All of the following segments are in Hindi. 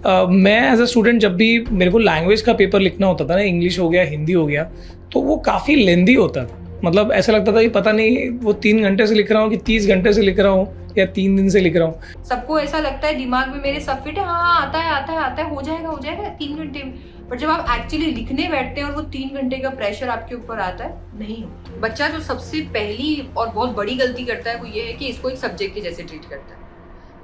मैं एज अ स्टूडेंट जब भी मेरे को लैंग्वेज का पेपर लिखना होता था ना, इंग्लिश हो गया, हिंदी हो गया, तो वो काफ़ी लेंदी होता था। मतलब ऐसा लगता था कि पता नहीं वो 3 घंटे से लिख रहा हूँ कि 30 घंटे से लिख रहा हूँ या 3 दिन से लिख रहा हूँ। सबको ऐसा लगता है दिमाग में मेरे सब फिट है, हाँ आता है हो जाएगा 3 घंटे में। पर जब आप एक्चुअली लिखने बैठते हैं और वो 3 घंटे का प्रेशर आपके ऊपर आता है, नहीं होता। बच्चा जो सबसे पहली और बहुत बड़ी गलती करता है वो ये है कि इसको एक सब्जेक्ट के जैसे ट्रीट करता है।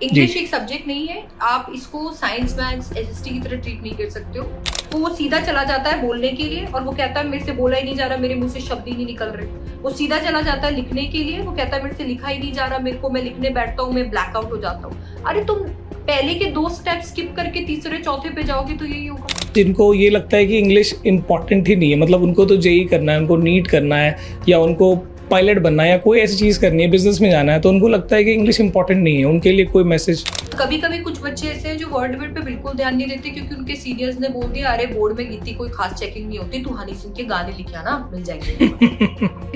इंग्लिश एक सब्जेक्ट नहीं है, आप इसको साइंस मैथ्स एसएसटी की तरह ट्रीट नहीं कर सकते हो। तो वो सीधा चला जाता है बोलने के लिए और वो कहता है मेरे से बोला ही नहीं जा रहा, मेरे मुंह से शब्द ही नहीं निकल रहे। वो सीधा चला जाता है लिखने के लिए, वो कहता है मेरे से लिखा ही नहीं जा रहा, मेरे को मैं लिखने बैठता हूँ मैं ब्लैकआउट हो जाता हूँ। अरे तुम पहले के 2 स्टेप स्किप करके तीसरे चौथे पे जाओगे तो यही होगा। जिनको ये लगता है कि इंग्लिश इम्पॉर्टेंट ही नहीं है, मतलब उनको तो जेई करना है, उनको नीट करना है या उनको पायलट बनना है या कोई ऐसी चीज़ करनी है, बिजनेस में जाना है, तो उनको लगता है कि इंग्लिश इंपॉर्टेंट नहीं है, उनके लिए कोई मैसेज। कभी कभी कुछ बच्चे ऐसे हैं जो वर्ड पे बिल्कुल ध्यान नहीं देते क्योंकि उनके सीनियर्स ने बोल दिया अरे बोर्ड में इतनी कोई खास चेकिंग नहीं होती, तू हनी सिंह के गाने लिखे आना मिल जाएंगे।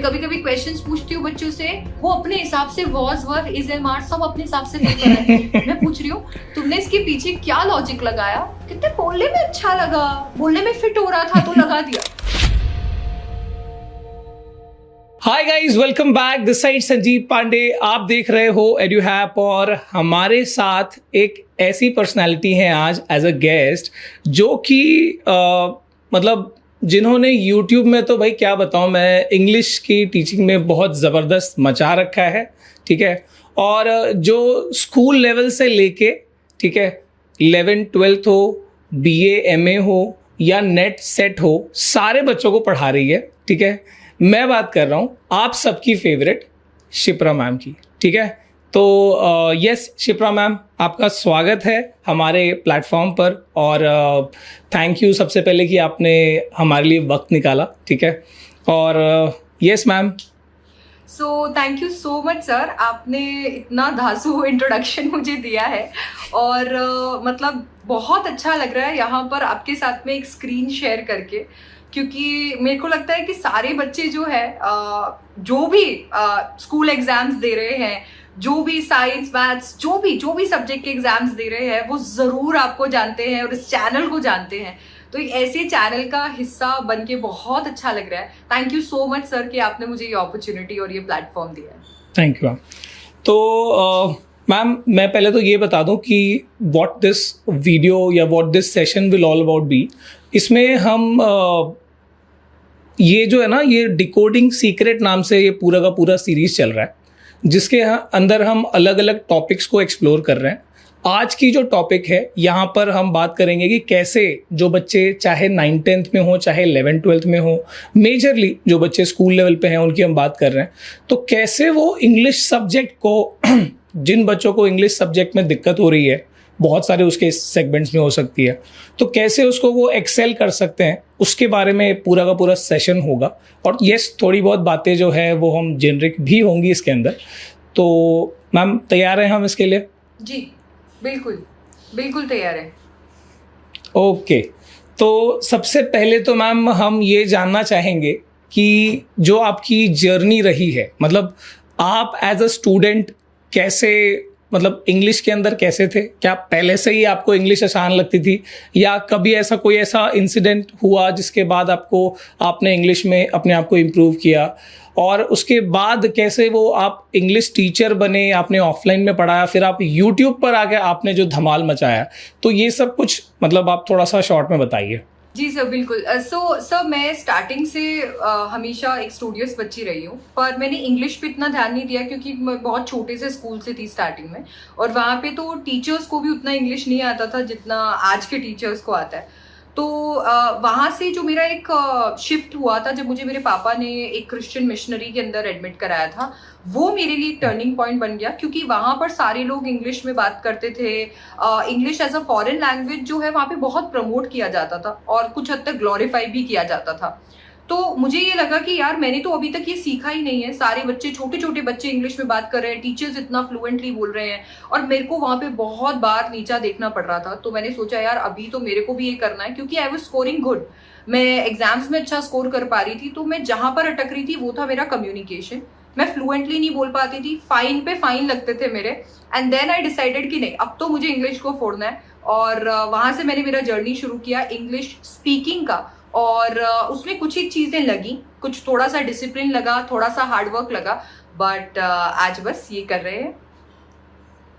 कभी कभी क्वेश्चंस पूछती हूँ बच्चों से, वो अपने हिसाब से was verb is am are सब अपने हिसाब से नहीं कराते। मैं पूछ रही हूँ तुमने इसके पीछे क्या लॉजिक लगाया, कितने बोलने में अच्छा लगा, बोलने में फिट हो रहा था तो लगा दिया। Hi guys, welcome back. This side Sanjeev Pandey, आप देख रहे हो एड्यूहैप और हमारे साथ एक ऐसी पर्सनालिटी है आज एज अ गेस्ट जो कि मतलब जिन्होंने YouTube में तो भाई क्या बताऊं मैं, इंग्लिश की टीचिंग में बहुत ज़बरदस्त मचा रखा है, ठीक है। और जो स्कूल लेवल से लेके, ठीक है, 11th 12th हो, BA MA हो या नेट सेट हो, सारे बच्चों को पढ़ा रही है, ठीक है। मैं बात कर रहा हूँ आप सबकी फेवरेट शिप्रा मैम की, ठीक है। तो यस शिप्रा मैम, आपका स्वागत है हमारे प्लेटफॉर्म पर और थैंक यू सबसे पहले कि आपने हमारे लिए वक्त निकाला, ठीक है। और yes ma'am. So thank you so much sir, आपने इतना धांसू इंट्रोडक्शन मुझे दिया है और मतलब बहुत अच्छा लग रहा है यहाँ पर आपके साथ में एक स्क्रीन शेयर करके, क्योंकि मेरे को लगता है कि सारे बच्चे जो है जो भी स्कूल एग्जाम्स दे रहे हैं, जो भी साइंस मैथ्स जो भी सब्जेक्ट के एग्जाम्स दे रहे हैं, वो ज़रूर आपको जानते हैं और इस चैनल को जानते हैं। तो एक ऐसे चैनल का हिस्सा बन के बहुत अच्छा लग रहा है। Thank you so much sir कि आपने मुझे ये अपॉर्चुनिटी और ये प्लेटफॉर्म दिया है। Thank you ma'am. तो मैम मैं पहले तो ये बता दूं कि व्हाट दिस वीडियो या what this session will all about be, इसमें हम ये जो है ना, ये डिकोडिंग सीक्रेट नाम से ये पूरा का पूरा सीरीज चल रहा है, जिसके अंदर हम अलग अलग टॉपिक्स को एक्सप्लोर कर रहे हैं। आज की जो टॉपिक है यहाँ पर हम बात करेंगे कि कैसे जो बच्चे चाहे 9th 10th में हो, चाहे 11th 12th में हो, मेजरली जो बच्चे स्कूल लेवल पे हैं उनकी हम बात कर रहे हैं, तो कैसे वो इंग्लिश सब्जेक्ट को जिन बच्चों को इंग्लिश सब्जेक्ट में दिक्कत हो रही है, बहुत सारे उसके सेगमेंट्स में हो सकती है, तो कैसे उसको वो एक्सेल कर सकते हैं, उसके बारे में पूरा का पूरा सेशन होगा। और यस, थोड़ी बहुत बातें जो है वो हम जेनरिक भी होंगी इसके अंदर। तो मैम तैयार हैं हम इसके लिए? जी बिल्कुल तैयार है। ओके, तो सबसे पहले तो मैम हम ये जानना चाहेंगे कि जो आपकी जर्नी रही है, मतलब आप एज अ स्टूडेंट कैसे, मतलब इंग्लिश के अंदर कैसे थे? क्या पहले से ही आपको इंग्लिश आसान लगती थी या कभी ऐसा कोई ऐसा इंसिडेंट हुआ जिसके बाद आपने इंग्लिश में अपने आप को इम्प्रूव किया, और उसके बाद कैसे वो आप इंग्लिश टीचर बने, आपने ऑफलाइन में पढ़ाया, फिर आप यूट्यूब पर आके आपने जो धमाल मचाया, तो ये सब कुछ मतलब आप थोड़ा सा शॉर्ट में बताइए। जी सर बिल्कुल। सर मैं स्टार्टिंग से हमेशा एक स्टूडियस बच्ची रही हूँ, पर मैंने इंग्लिश पे इतना ध्यान नहीं दिया क्योंकि मैं बहुत छोटे से स्कूल से थी स्टार्टिंग में, और वहाँ पे तो टीचर्स को भी उतना इंग्लिश नहीं आता था जितना आज के टीचर्स को आता है। तो वहाँ से जो मेरा एक शिफ्ट हुआ था, जब मुझे मेरे पापा ने एक क्रिश्चियन मिशनरी के अंदर एडमिट कराया था, वो मेरे लिए एक टर्निंग पॉइंट बन गया, क्योंकि वहाँ पर सारे लोग इंग्लिश में बात करते थे। English as a foreign language जो है वहाँ पे बहुत प्रमोट किया जाता था और कुछ हद तक ग्लोरीफाई भी किया जाता था। तो मुझे ये लगा कि यार मैंने तो अभी तक ये सीखा ही नहीं है, सारे बच्चे छोटे छोटे बच्चे इंग्लिश में बात कर रहे हैं, टीचर्स इतना फ्लुएंटली बोल रहे हैं, और मेरे को वहाँ पे बहुत बार नीचा देखना पड़ रहा था। तो मैंने सोचा यार अभी तो मेरे को भी ये करना है, क्योंकि आई वाज स्कोरिंग गुड, मैं एग्जाम्स में अच्छा स्कोर कर पा रही थी। तो मैं जहाँ पर अटक रही थी वो था मेरा कम्युनिकेशन। मैं फ्लुएंटली नहीं बोल पाती थी, फाइन पे फाइन लगते थे मेरे। एंड देन आई डिसाइडेड कि नहीं, अब तो मुझे इंग्लिश को फोड़ना है। और वहाँ से मैंने मेरा जर्नी शुरू किया इंग्लिश स्पीकिंग का। और उसमें कुछ एक चीज़ें लगी, कुछ थोड़ा सा डिसिप्लिन लगा, थोड़ा सा हार्डवर्क लगा, बट आज बस ये कर रहे हैं।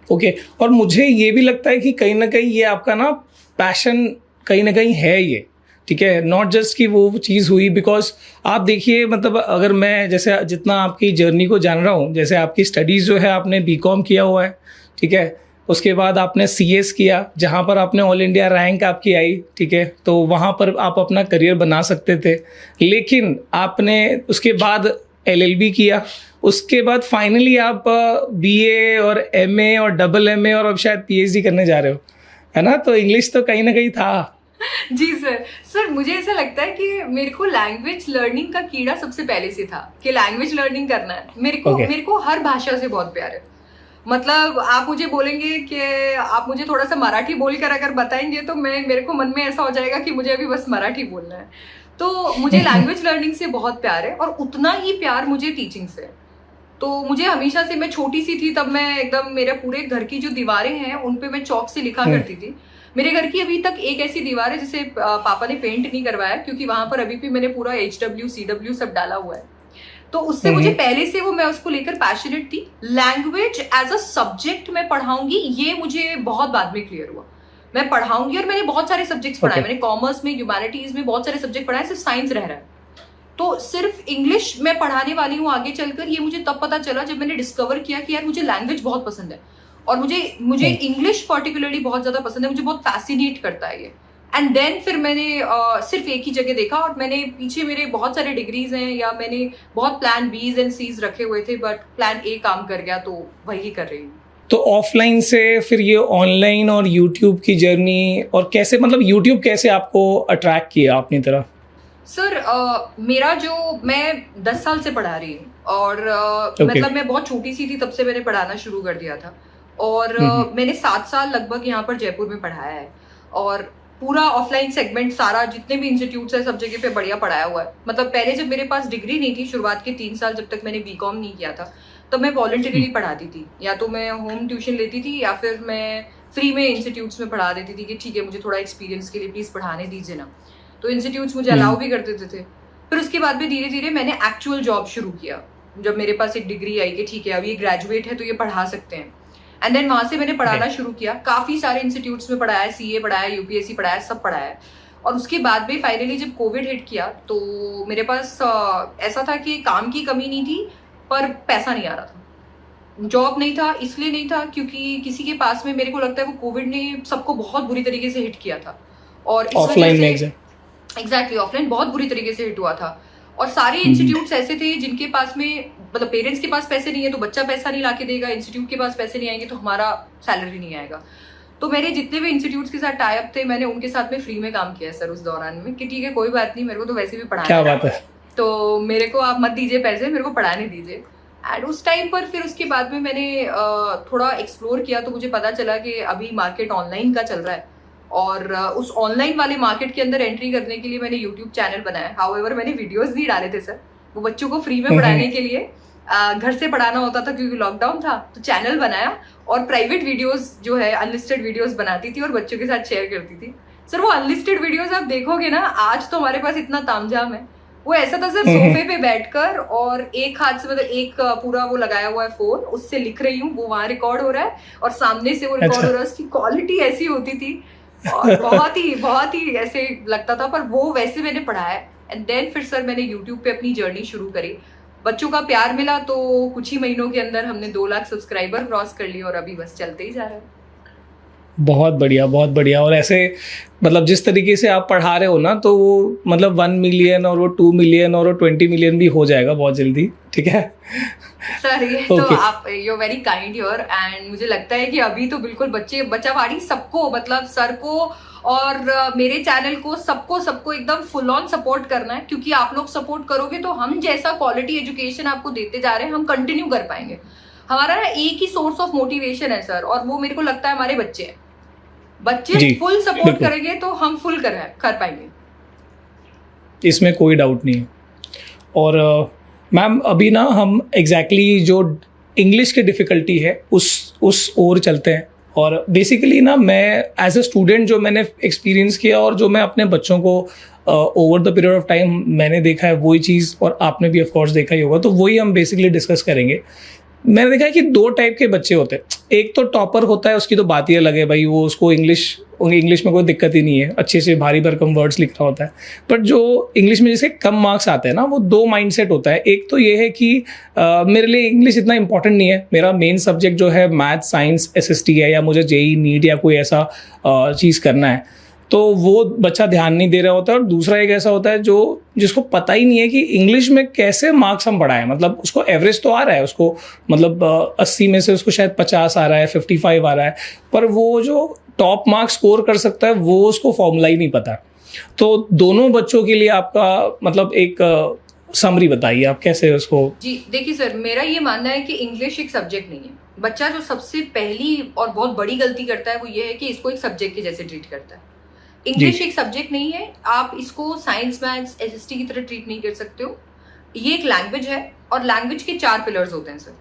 ओके और मुझे ये भी लगता है कि कहीं ना कहीं ये आपका ना पैशन कहीं ना कहीं है ये, ठीक है, नॉट जस्ट कि वो चीज़ हुई। बिकॉज आप देखिए, मतलब अगर मैं जैसे जितना आपकी जर्नी को जान रहा हूँ, जैसे आपकी स्टडीज़ जो है आपने बीकॉम किया हुआ है, ठीक है, उसके बाद आपने सीएस किया जहाँ पर आपने ऑल इंडिया रैंक आपकी आई, ठीक है, तो वहाँ पर आप अपना करियर बना सकते थे। लेकिन आपने उसके बाद एलएलबी किया, उसके बाद फाइनली आप बीए और एमए और डबल एमए और अब शायद पीएचडी करने जा रहे हो, है ना? तो इंग्लिश तो कहीं ना कहीं था। जी सर मुझे ऐसा लगता है कि मेरे को लैंग्वेज लर्निंग का कीड़ा सबसे पहले से था कि लैंग्वेज लर्निंग करना है। मेरे को हर भाषा से बहुत प्यार है। मतलब आप मुझे बोलेंगे कि आप मुझे थोड़ा सा मराठी बोलकर अगर बताएंगे तो मेरे को मन में ऐसा हो जाएगा कि मुझे अभी बस मराठी बोलना है। तो मुझे लैंग्वेज लर्निंग से बहुत प्यार है और उतना ही प्यार मुझे टीचिंग से। तो मुझे हमेशा से, मैं छोटी सी थी तब मैं एकदम, मेरे पूरे घर की जो दीवारें हैं उन पे मैं चौक से लिखा करती थी। मेरे घर की अभी तक एक ऐसी दीवार है जिसे पापा ने पेंट नहीं करवाया क्योंकि वहां पर अभी भी मैंने पूरा HW CW सब डाला हुआ है। तो उससे मुझे पहले से मैं उसको लेकर पैशनेट थी। लैंग्वेज एज अ सब्जेक्ट मैं पढ़ाऊंगी ये मुझे बहुत बाद में क्लियर हुआ। मैं पढ़ाऊंगी और मैंने बहुत सारे सब्जेक्ट्स पढ़ाए। मैंने कॉमर्स में, ह्यूमैनिटीज में बहुत सारे सब्जेक्ट पढ़ाए, सिर्फ साइंस रह रहा है। तो सिर्फ इंग्लिश मैं पढ़ाने वाली हूँ आगे चलकर, ये मुझे तब पता चला जब मैंने डिस्कवर किया कि यार मुझे लैंग्वेज बहुत पसंद है और मुझे इंग्लिश पर्टिकुलरली बहुत ज्यादा पसंद है, मुझे बहुत फैसिनेट करता है ये। एंड देन फिर मैंने सिर्फ एक ही जगह देखा और मैंने पीछे मेरे बहुत सारे डिग्रीज हैं या मैंने बहुत प्लान बीज एंड सीज रखे हुए थे, बट प्लान ए काम कर गया तो वही कर रही हूँ। तो ऑफलाइन से फिर ये ऑनलाइन और यूट्यूब की जर्नी, और कैसे, मतलब यूट्यूब कैसे आपको अट्रैक्ट किया अपनी तरफ? सर मेरा जो, मैं 10 साल से पढ़ा रही हूँ और मतलब मैं बहुत छोटी सी थी तब से मैंने पढ़ाना शुरू कर दिया था। और मैंने 7 साल लगभग यहाँ पर जयपुर में पढ़ाया है और पूरा ऑफलाइन सेगमेंट सारा, जितने भी इंस्टीट्यूट्स है सब जगह पे बढ़िया पढ़ाया हुआ है। मतलब पहले जब मेरे पास डिग्री नहीं थी, शुरुआत के 3 साल जब तक मैंने बीकॉम नहीं किया था, तब मैं वॉलंटरीली पढ़ाती थी। या तो मैं होम ट्यूशन लेती थी या फिर मैं फ्री में इंस्टीट्यूट्स में पढ़ा देती थी कि ठीक है मुझे थोड़ा एक्सपीरियंस के लिए प्लीज पढ़ाने दीजिए ना। तो इंस्टीट्यूट्स मुझे अलाउ भी कर देते थे। फिर उसके बाद में धीरे धीरे मैंने एक्चुअल जॉब शुरू किया जब मेरे पास एक डिग्री आई कि ठीक है अब ये ग्रेजुएट है तो ये पढ़ा सकते हैं। एंड देन वहां से मैंने पढ़ाना शुरू किया, काफी सारे इंस्टीट्यूट्स में पढ़ाया, CA पढ़ाया, UPSC पढ़ाया, सब पढ़ाया। और उसके बाद भी फाइनली जब कोविड हिट किया तो मेरे पास ऐसा था कि काम की कमी नहीं थी पर पैसा नहीं आ रहा था। जॉब नहीं था, इसलिए नहीं था क्योंकि किसी के पास में, मेरे को लगता है वो कोविड ने सबको बहुत बुरी तरीके से हिट किया था और ऑफलाइन में एग्जैक्टली ऑफलाइन बहुत बुरी तरीके से हिट हुआ था। और सारे इंस्टीट्यूट्स ऐसे थे जिनके पास में, मतलब पेरेंट्स के पास पैसे नहीं है तो बच्चा पैसा नहीं लाके देगा, इंस्टीट्यूट के पास पैसे नहीं आएंगे तो हमारा सैलरी नहीं आएगा। तो मेरे जितने भी इंस्टीट्यूट्स के साथ टाई अप थे मैंने उनके साथ में फ्री में काम किया सर उस दौरान में कि ठीक है कोई बात नहीं, मेरे को तो वैसे भी पढ़ाना, क्या बात है, तो मेरे को आप मत दीजिए पैसे, मेरे को पढ़ाने दीजिए। एंड उस टाइम पर फिर उसके बाद में मैंने थोड़ा एक्सप्लोर किया तो मुझे पता चला कि अभी मार्केट ऑनलाइन का चल रहा है और उस ऑनलाइन वाले मार्केट के अंदर एंट्री करने के लिए मैंने यूट्यूब चैनल बनाया। हाउएवर मैंने वीडियोस नहीं डाले थे सर, वो बच्चों को फ्री में पढ़ाने के लिए, घर से पढ़ाना होता था क्योंकि लॉकडाउन था, तो चैनल बनाया और प्राइवेट वीडियोस जो है अनलिस्टेड वीडियोस बनाती थी और बच्चों के साथ शेयर करती थी। सर वो अनलिस्टेड वीडियोस आप देखोगे ना, आज तो हमारे पास इतना तामझाम है, वो ऐसा था सर सोफे पे बैठकर और एक हाथ से, मतलब एक पूरा वो लगाया हुआ है फोन, उससे लिख रही हूँ, वो वहां रिकॉर्ड हो रहा है और सामने से वो रिकॉर्ड हो रहा है। उसकी क्वालिटी ऐसी होती थी और बहुत ही ऐसे लगता था, पर वो वैसे मैंने पढ़ाया। एंड देन फिर सर मैंने यूट्यूब पे अपनी जर्नी शुरू करी, बच्चों का प्यार मिला तो कुछ ही महीनों के अंदर हमने 2 लाख सब्सक्राइबर क्रॉस कर लिए और अभी बस चलते ही जा रहे हैं। बहुत बढ़िया, बहुत बढ़िया। और ऐसे मतलब जिस तरीके से आप पढ़ा रहे हो ना, तो वो मतलब 1 मिलियन और वो 2 मिलियन और वो 20 मिलियन भी हो जाएगा बहुत जल्दी, ठीक है सर ये तो आप, you very kind your. And मुझे लगता है कि अभी तो बिल्कुल बच्चावाड़ी सबको, मतलब सर को और मेरे चैनल को सबको एकदम फुल ऑन सपोर्ट करना है, क्योंकि आप लोग सपोर्ट करोगे तो हम जैसा क्वालिटी एजुकेशन आपको देते जा रहे हैं हम कंटिन्यू कर पाएंगे। हमारा ना एक ही सोर्स ऑफ मोटिवेशन है सर, और वो मेरे को लगता है हमारे बच्चे हैं। बच्चे फुल सपोर्ट करेंगे तो हम फुल कर पाएंगे, इसमें कोई डाउट नहीं है। और मैम अभी ना हम एग्जैक्टली जो इंग्लिश की डिफ़िकल्टी है उस ओर चलते हैं, और बेसिकली ना मैं एज अ स्टूडेंट जो मैंने एक्सपीरियंस किया और जो मैं अपने बच्चों को over the period of time मैंने देखा है वही चीज़, और आपने भी ऑफ कोर्स देखा ही होगा, तो वही हम बेसिकली डिस्कस करेंगे। मैंने देखा है कि दो टाइप के बच्चे होते हैं। एक तो टॉपर होता है, उसकी तो बात ही अलग है भाई, वो उसको इंग्लिश में कोई दिक्कत ही नहीं है, अच्छे से भारी भरकम वर्ड्स लिख रहा होता है। बट जो इंग्लिश में जिसके कम मार्क्स आते हैं ना, वो दो माइंडसेट होता है। एक तो ये है कि मेरे लिए इंग्लिश इतना इंपॉर्टेंट नहीं है, मेरा मेन सब्जेक्ट जो है मैथ, साइंस, SST है, या मुझे JEE नीट या कोई ऐसा चीज़ करना है, तो वो बच्चा ध्यान नहीं दे रहा होता है। और दूसरा एक ऐसा होता है जिसको पता ही नहीं है कि इंग्लिश में कैसे मार्क्स हम बढ़ाएं। मतलब उसको एवरेज तो आ रहा है, उसको मतलब 80 में से उसको शायद 50 आ रहा है, 55 आ रहा है, पर वो जो टॉप मार्क्स स्कोर कर सकता है वो उसको फॉर्मूला ही नहीं पता। तो दोनों बच्चों के लिए आपका मतलब एक समरी बताइए, आप कैसे उसको। जी देखिए सर, मेरा ये मानना है कि इंग्लिश एक सब्जेक्ट नहीं है। बच्चा जो सबसे पहली और बहुत बड़ी गलती करता है वो ये है कि इसको एक सब्जेक्ट के जैसे ट्रीट करता है। इंग्लिश एक सब्जेक्ट नहीं है, आप इसको साइंस, मैथ्स, SST की तरह ट्रीट नहीं कर सकते हो। ये एक लैंग्वेज है और लैंग्वेज के 4 पिलर्स होते हैं सर।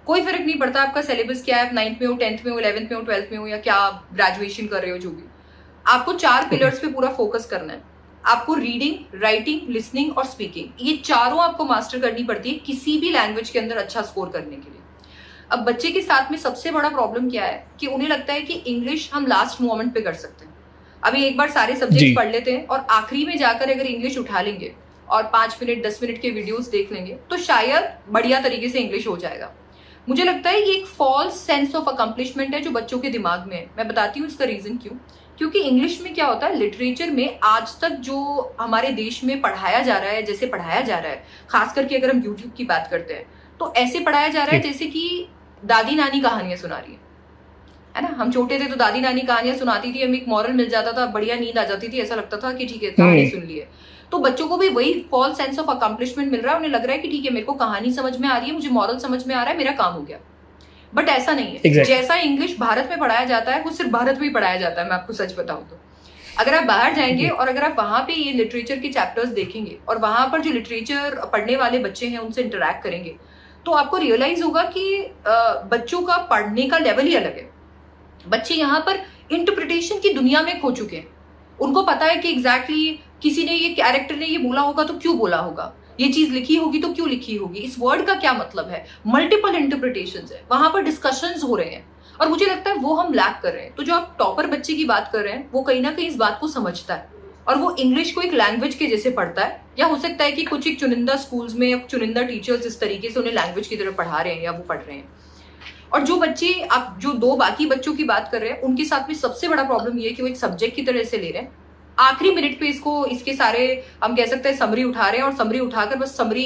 कोई फर्क नहीं पड़ता आपका सिलेबस क्या है, आप 9th में हो, 10th में हो, 11th में हो, 12th में हो, या क्या आप ग्रेजुएशन कर रहे हो, जो भी, आपको 4 पिलर्स पे पूरा फोकस करना है। आपको रीडिंग, राइटिंग, लिसनिंग और स्पीकिंग, ये चारों आपको मास्टर करनी पड़ती है किसी भी लैंग्वेज के अंदर अच्छा स्कोर करने के लिए। अब बच्चे के साथ में सबसे बड़ा प्रॉब्लम क्या है कि उन्हें लगता है कि इंग्लिश हम लास्ट मोमेंट पे कर सकते हैं। अभी एक बार सारे सब्जेक्ट पढ़ लेते हैं और आखिरी में जाकर अगर इंग्लिश उठा लेंगे और 5 मिनट 10 मिनट के वीडियोस देख लेंगे तो शायद बढ़िया तरीके से इंग्लिश हो जाएगा। मुझे लगता है ये एक फॉल्स सेंस ऑफ अकम्पलिशमेंट है जो बच्चों के दिमाग में है। मैं बताती हूँ इसका रीजन क्यों। क्योंकि इंग्लिश में क्या होता है, लिटरेचर में आज तक जो हमारे देश में पढ़ाया जा रहा है, जैसे पढ़ाया जा रहा है, खास करके अगर हम यूट्यूब की बात करते हैं तो ऐसे पढ़ाया जा रहा है जैसे कि दादी नानी कहानियां सुना रही है ना। हम छोटे थे तो दादी नानी कहानियां सुनाती थी, हमें एक मॉरल मिल जाता था, बढ़िया नींद आ जाती थी, ऐसा लगता था कि ठीक है कहानी सुन ली है। तो बच्चों को भी वही फॉल्स सेंस ऑफ अकम्पलिशमेंट मिल रहा है, उन्हें लग रहा है कि ठीक है मेरे को कहानी समझ में आ रही है, मुझे मॉरल समझ में आ रहा है, मेरा काम हो गया। बट ऐसा नहीं है। exactly. जैसा इंग्लिश भारत में पढ़ाया जाता है वो सिर्फ भारत में ही पढ़ाया जाता है। मैं आपको सच बताऊं तो अगर आप बाहर जाएंगे और अगर आप वहां पे ये लिटरेचर के चैप्टर्स देखेंगे और वहां पर जो लिटरेचर पढ़ने वाले बच्चे हैं उनसे इंटरेक्ट करेंगे तो आपको रियलाइज होगा कि बच्चों का पढ़ने का लेवल ही अलग है। बच्चे यहाँ पर इंटरप्रिटेशन की दुनिया में खो चुके हैं। उनको पता है कि एग्जैक्टली किसी ने ये कैरेक्टर ने ये बोला होगा तो क्यों बोला होगा, ये चीज लिखी होगी तो क्यों लिखी होगी, इस वर्ड का क्या मतलब है। मल्टीपल इंटरप्रिटेशंस है, वहां पर डिस्कशंस हो रहे हैं और मुझे लगता है वो हम लैक कर रहे हैं। तो जो आप टॉपर बच्चे की बात कर रहे हैं वो कहीं ना कहीं इस बात को समझता है और वो इंग्लिश को एक लैंग्वेज के जैसे पढ़ता है, या हो सकता है कि कुछ एक चुनिंदा स्कूल्स में या चुनिंदा टीचर्स इस तरीके से उन्हें लैंग्वेज की तरह पढ़ा रहे हैं या वो पढ़ रहे हैं। और जो बच्चे आप जो 2 बाकी बच्चों की बात कर रहे हैं उनके साथ में सबसे बड़ा प्रॉब्लम ये है कि वो एक सब्जेक्ट की तरह से ले रहे हैं, आखिरी मिनट पे इसके सारे हम कह सकते हैं समरी उठा रहे हैं और समरी उठाकर बस समरी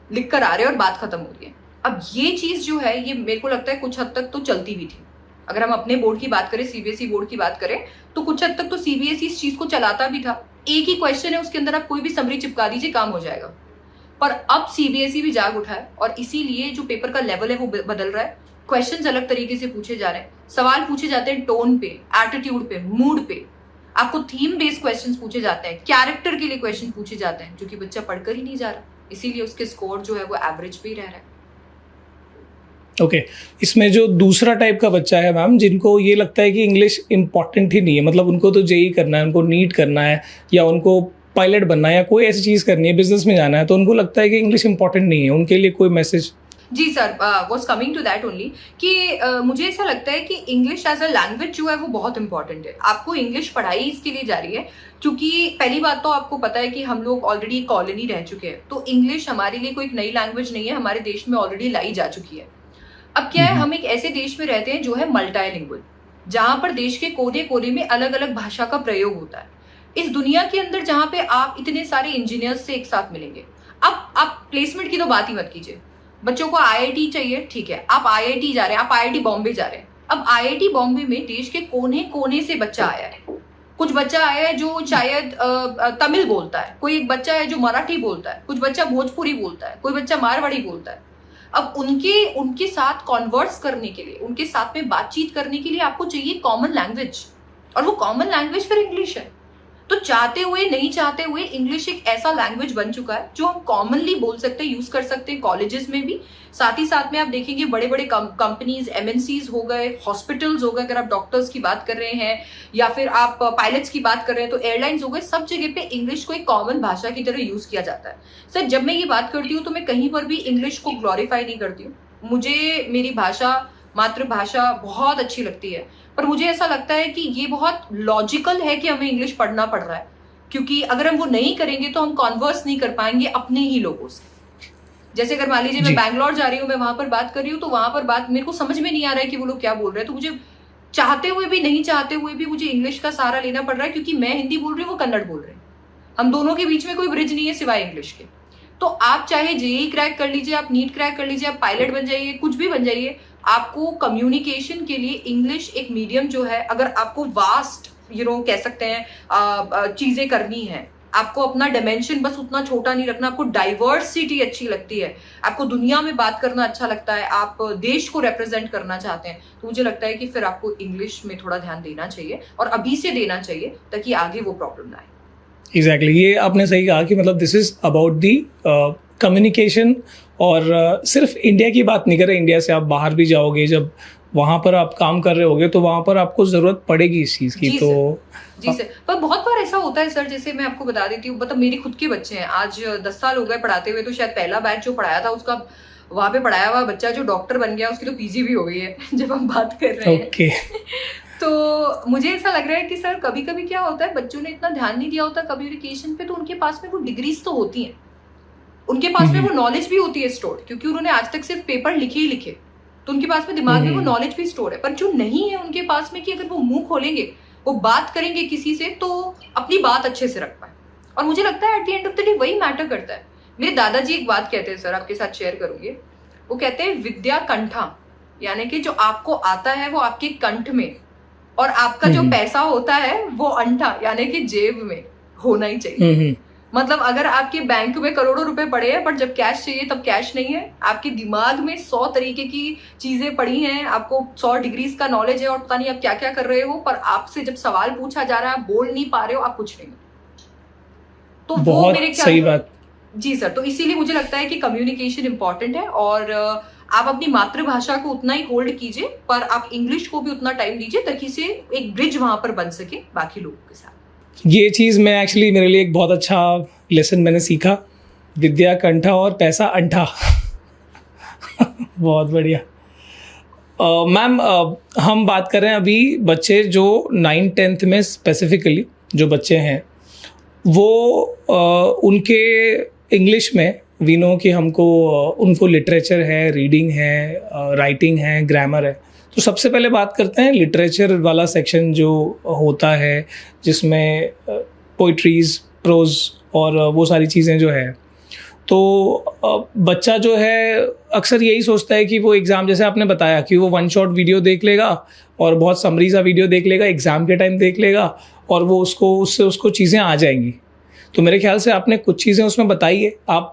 लिख कर आ रहे हैं और बात खत्म हो रही है। अब ये चीज जो है ये मेरे को लगता है कुछ हद तक तो चलती भी थी। अगर हम अपने बोर्ड की बात करें, CBSE बोर्ड की बात करें, तो कुछ हद तक तो CBSE इस चीज को चलाता भी था। एक ही क्वेश्चन है, उसके अंदर आप कोई भी समरी चिपका दीजिए, काम हो जाएगा। पर अब CBSE भी जाग उठा है और इसीलिए जो पेपर का लेवल है वो बदल रहा है। क्वेश्चंस अलग तरीके से पूछे जा रहे हैं, सवाल पूछे जाते हैं टोन पे, एटीट्यूड पे, मूड पे। आपको थीम बेस्ड क्वेश्चंस पूछे जाते हैं, कैरेक्टर के लिए क्वेश्चन पूछे जाते हैं, जो कि बच्चा पढ़कर ही नहीं जा रहा, इसीलिए उसके स्कोर जो है वो एवरेज पे ही रह रहा है। ओके इसमें जो दूसरा टाइप का बच्चा है मैम, जिनको ये लगता है कि इंग्लिश इंपॉर्टेंट ही नहीं है, मतलब उनको तो JEE करना है, उनको नीट करना है, या उनको पायलट बनना है, या कोई ऐसी चीज़ करनी है, बिजनेस में जाना है, तो उनको लगता है कि इंग्लिश इंपॉर्टेंट नहीं है, उनके लिए कोई मैसेज। जी sir, was coming to that only कि मुझे ऐसा लगता है कि इंग्लिश एज अ लैंग्वेज जो है वो बहुत इंपॉर्टेंट है। आपको इंग्लिश पढ़ाई इसके लिए जा रही है क्योंकि पहली बात तो आपको पता है कि हम लोग ऑलरेडी कॉलोनी रह चुके हैं, तो इंग्लिश हमारे लिए कोई नई लैंग्वेज नहीं है, हमारे देश में ऑलरेडी लाई जा चुकी है। अब क्या है, हम एक ऐसे देश में रहते हैं जो है मल्टीलिंगुअल, जहां पर देश के कोने कोने में अलग अलग भाषा का प्रयोग होता है। इस दुनिया के अंदर जहां पे आप इतने सारे इंजीनियर्स से एक साथ मिलेंगे, अब आप प्लेसमेंट की तो बात ही मत कीजिए। बच्चों को IIT चाहिए, ठीक है, आप IIT जा रहे हैं, आप IIT बॉम्बे जा रहे हैं। अब IIT बॉम्बे में देश के कोने कोने से बच्चा आया है। कुछ बच्चा आया है जो शायद तमिल बोलता है, कोई एक बच्चा है जो मराठी बोलता है, कुछ बच्चा भोजपुरी बोलता है, कोई बच्चा मारवाड़ी बोलता है। अब उनके साथ कॉन्वर्स करने के लिए, उनके साथ में बातचीत करने के लिए आपको चाहिए कॉमन लैंग्वेज, और वो कॉमन लैंग्वेज फिर इंग्लिश है। तो तो चाहते हुए नहीं चाहते हुए इंग्लिश एक ऐसा लैंग्वेज बन चुका है जो हम कॉमनली बोल सकते हैं, यूज कर सकते हैं कॉलेजेस में भी। साथ ही साथ में आप देखेंगे बड़े बड़े कंपनीज, एमएनसीज हो गए, हॉस्पिटल्स हो गए, अगर आप डॉक्टर्स की बात कर रहे हैं या फिर आप पायलट्स की बात कर रहे हैं, तो एयरलाइंस हो गए, सब जगह पे इंग्लिश को एक कॉमन भाषा की तरह यूज किया जाता है। सर जब मैं ये बात करती हूँ तो मैं कहीं पर भी इंग्लिश को ग्लोरीफाई नहीं करती हूँ। मुझे मेरी भाषा, मातृभाषा बहुत अच्छी लगती है, पर मुझे ऐसा लगता है कि ये बहुत लॉजिकल है कि हमें इंग्लिश पढ़ना पड़ रहा है, क्योंकि अगर हम वो नहीं करेंगे तो हम कॉन्वर्स नहीं कर पाएंगे अपने ही लोगों से। जैसे अगर मान लीजिए मैं बैंगलोर जा रही हूँ, मैं वहां पर बात कर रही हूँ, तो वहां पर बात मेरे को समझ में नहीं आ रहा है कि वो लोग क्या बोल रहे हैं, तो मुझे चाहते हुए भी नहीं चाहते हुए भी मुझे इंग्लिश का सहारा लेना पड़ रहा है, क्योंकि मैं हिंदी बोल रही हूँ, वो कन्नड़ बोल रहे हैं, हम दोनों के बीच में कोई ब्रिज नहीं है सिवाय इंग्लिश के। तो आप चाहे जेईई क्रैक कर लीजिए, आप नीट क्रैक कर लीजिए, आप पायलट बन जाइए, कुछ भी बन जाइए, आपको कम्युनिकेशन के लिए इंग्लिश एक मीडियम जो है, अगर आपको वास्ट कह सकते हैं चीजें करनी है, आपको अपना डायमेंशन बस उतना छोटा नहीं रखना, आपको डाइवर्सिटी अच्छी लगती है, आपको दुनिया में बात करना अच्छा लगता है, आप देश को रिप्रेजेंट करना चाहते हैं, तो मुझे लगता है कि फिर आपको इंग्लिश में थोड़ा ध्यान देना चाहिए, और अभी से देना चाहिए, ताकि आगे वो प्रॉब्लम ना आए। एग्जैक्टली ये आपने सही कहा कि मतलब this is about the communication. और सिर्फ इंडिया की बात नहीं कर रहे, इंडिया से आप बाहर भी जाओगे, जब वहाँ पर आप काम कर रहे होगे तो वहाँ पर आपको ज़रूरत पड़ेगी इस चीज़ की। तो जी सर, पर बहुत बार ऐसा होता है सर, जैसे मैं आपको बता देती हूँ, मतलब मेरे खुद के बच्चे हैं, आज 10 साल हो गए पढ़ाते हुए, तो शायद पहला बैच जो पढ़ाया था उसका, वहाँ पे पढ़ाया हुआ बच्चा जो डॉक्टर बन गया, उसकी तो पीजी भी हो गई है जब हम बात कर रहे हैं। तो मुझे ऐसा लग रहा है कि सर कभी कभी क्या होता है, बच्चों ने इतना ध्यान नहीं दिया होता कम्युनिकेशन पे, तो उनके पास में वो डिग्रीज तो होती हैं, उनके पास में वो नॉलेज भी होती है स्टोर, क्योंकि उन्होंने आज तक सिर्फ पेपर लिखे ही लिखे, तो उनके पास में दिमाग में वो नॉलेज भी स्टोर है। पर जो नहीं है उनके पास में, कि अगर वो मुंह खोलेंगे, वो बात करेंगे किसी से, तो अपनी बात अच्छे से रख पाए। और मुझे लगता है at the end of the day वही मैटर करता है। मेरे दादाजी एक बात कहते हैं सर, आपके साथ शेयर करूंगी, वो कहते हैं विद्या कंठा, यानी कि जो आपको आता है वो आपके कंठ में, और आपका जो पैसा होता है वो अंठा, यानी कि जेब में होना ही चाहिए। मतलब अगर आपके बैंक में करोड़ों रुपए पड़े हैं, पर जब कैश चाहिए तब कैश नहीं है, आपके दिमाग में 100 तरीके की चीजें पड़ी हैं, आपको 100 डिग्रीज का नॉलेज है, और पता नहीं आप क्या क्या कर रहे हो, पर आपसे जब सवाल पूछा जा रहा है आप बोल नहीं पा रहे हो, आप कुछ नहीं। तो वो मेरे क्या सही बात। जी सर, तो इसीलिए मुझे लगता है कि कम्युनिकेशन इंपॉर्टेंट है, और आप अपनी मातृभाषा को उतना ही होल्ड कीजिए, पर आप इंग्लिश को भी उतना टाइम दीजिए, ताकि से एक ब्रिज वहां पर बन सके बाकी लोगों के साथ। ये चीज़ मैं एक्चुअली, मेरे लिए एक बहुत अच्छा लेसन मैंने सीखा, विद्या कंठा और पैसा अंठा। बहुत बढ़िया। मैम हम बात कर रहे हैं अभी बच्चे जो 9th-10th में स्पेसिफिकली जो बच्चे हैं, वो उनके इंग्लिश में वी नो कि हमको उनको लिटरेचर है, रीडिंग है, राइटिंग है, ग्रामर है। तो सबसे पहले बात करते हैं लिटरेचर वाला सेक्शन जो होता है, जिसमें पोइट्रीज, प्रोज और वो सारी चीज़ें जो है। तो बच्चा जो है अक्सर यही सोचता है कि वो एग्ज़ाम, जैसे आपने बताया कि वो 1 शॉट वीडियो देख लेगा और बहुत समरी सा वीडियो देख लेगा, एग्ज़ाम के टाइम देख लेगा, और वो उसको चीज़ें आ जाएंगी। तो मेरे ख्याल से आपने कुछ चीज़ें उसमें बताई है, आप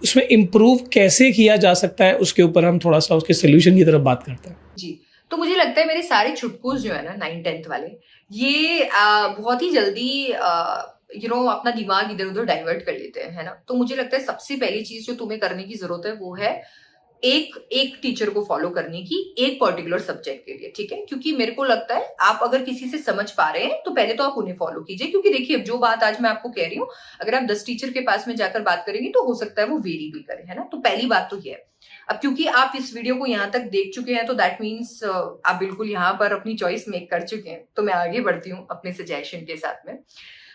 उसमें इम्प्रूव कैसे किया जा सकता है, उसके ऊपर हम थोड़ा सा उसके सोल्यूशन की तरफ बात करते हैं। जी, तो मुझे लगता है मेरे सारे चुटकुल जो है ना 9th-10th वाले, ये बहुत ही जल्दी अपना दिमाग इधर उधर डाइवर्ट कर लेते हैं, है ना। तो मुझे लगता है सबसे पहली चीज जो तुम्हें करने की जरूरत है वो है एक टीचर को फॉलो करने की, एक पर्टिकुलर सब्जेक्ट के लिए, ठीक है। क्योंकि मेरे को लगता है आप अगर किसी से समझ पा रहे हैं तो पहले तो आप उन्हें फॉलो कीजिए, क्योंकि देखिए जो बात आज मैं आपको कह रही हूँ, अगर आप 10 टीचर के पास में जाकर बात करेंगे तो हो सकता है वो वेरी भी करे, है ना। तो पहली बात तो ये है। अब क्योंकि आप इस वीडियो को यहाँ तक देख चुके हैं, तो दैट मीन्स आप बिल्कुल यहाँ पर अपनी चॉइस मेक कर चुके हैं। तो मैं आगे बढ़ती हूँ अपने सजेशन के साथ में।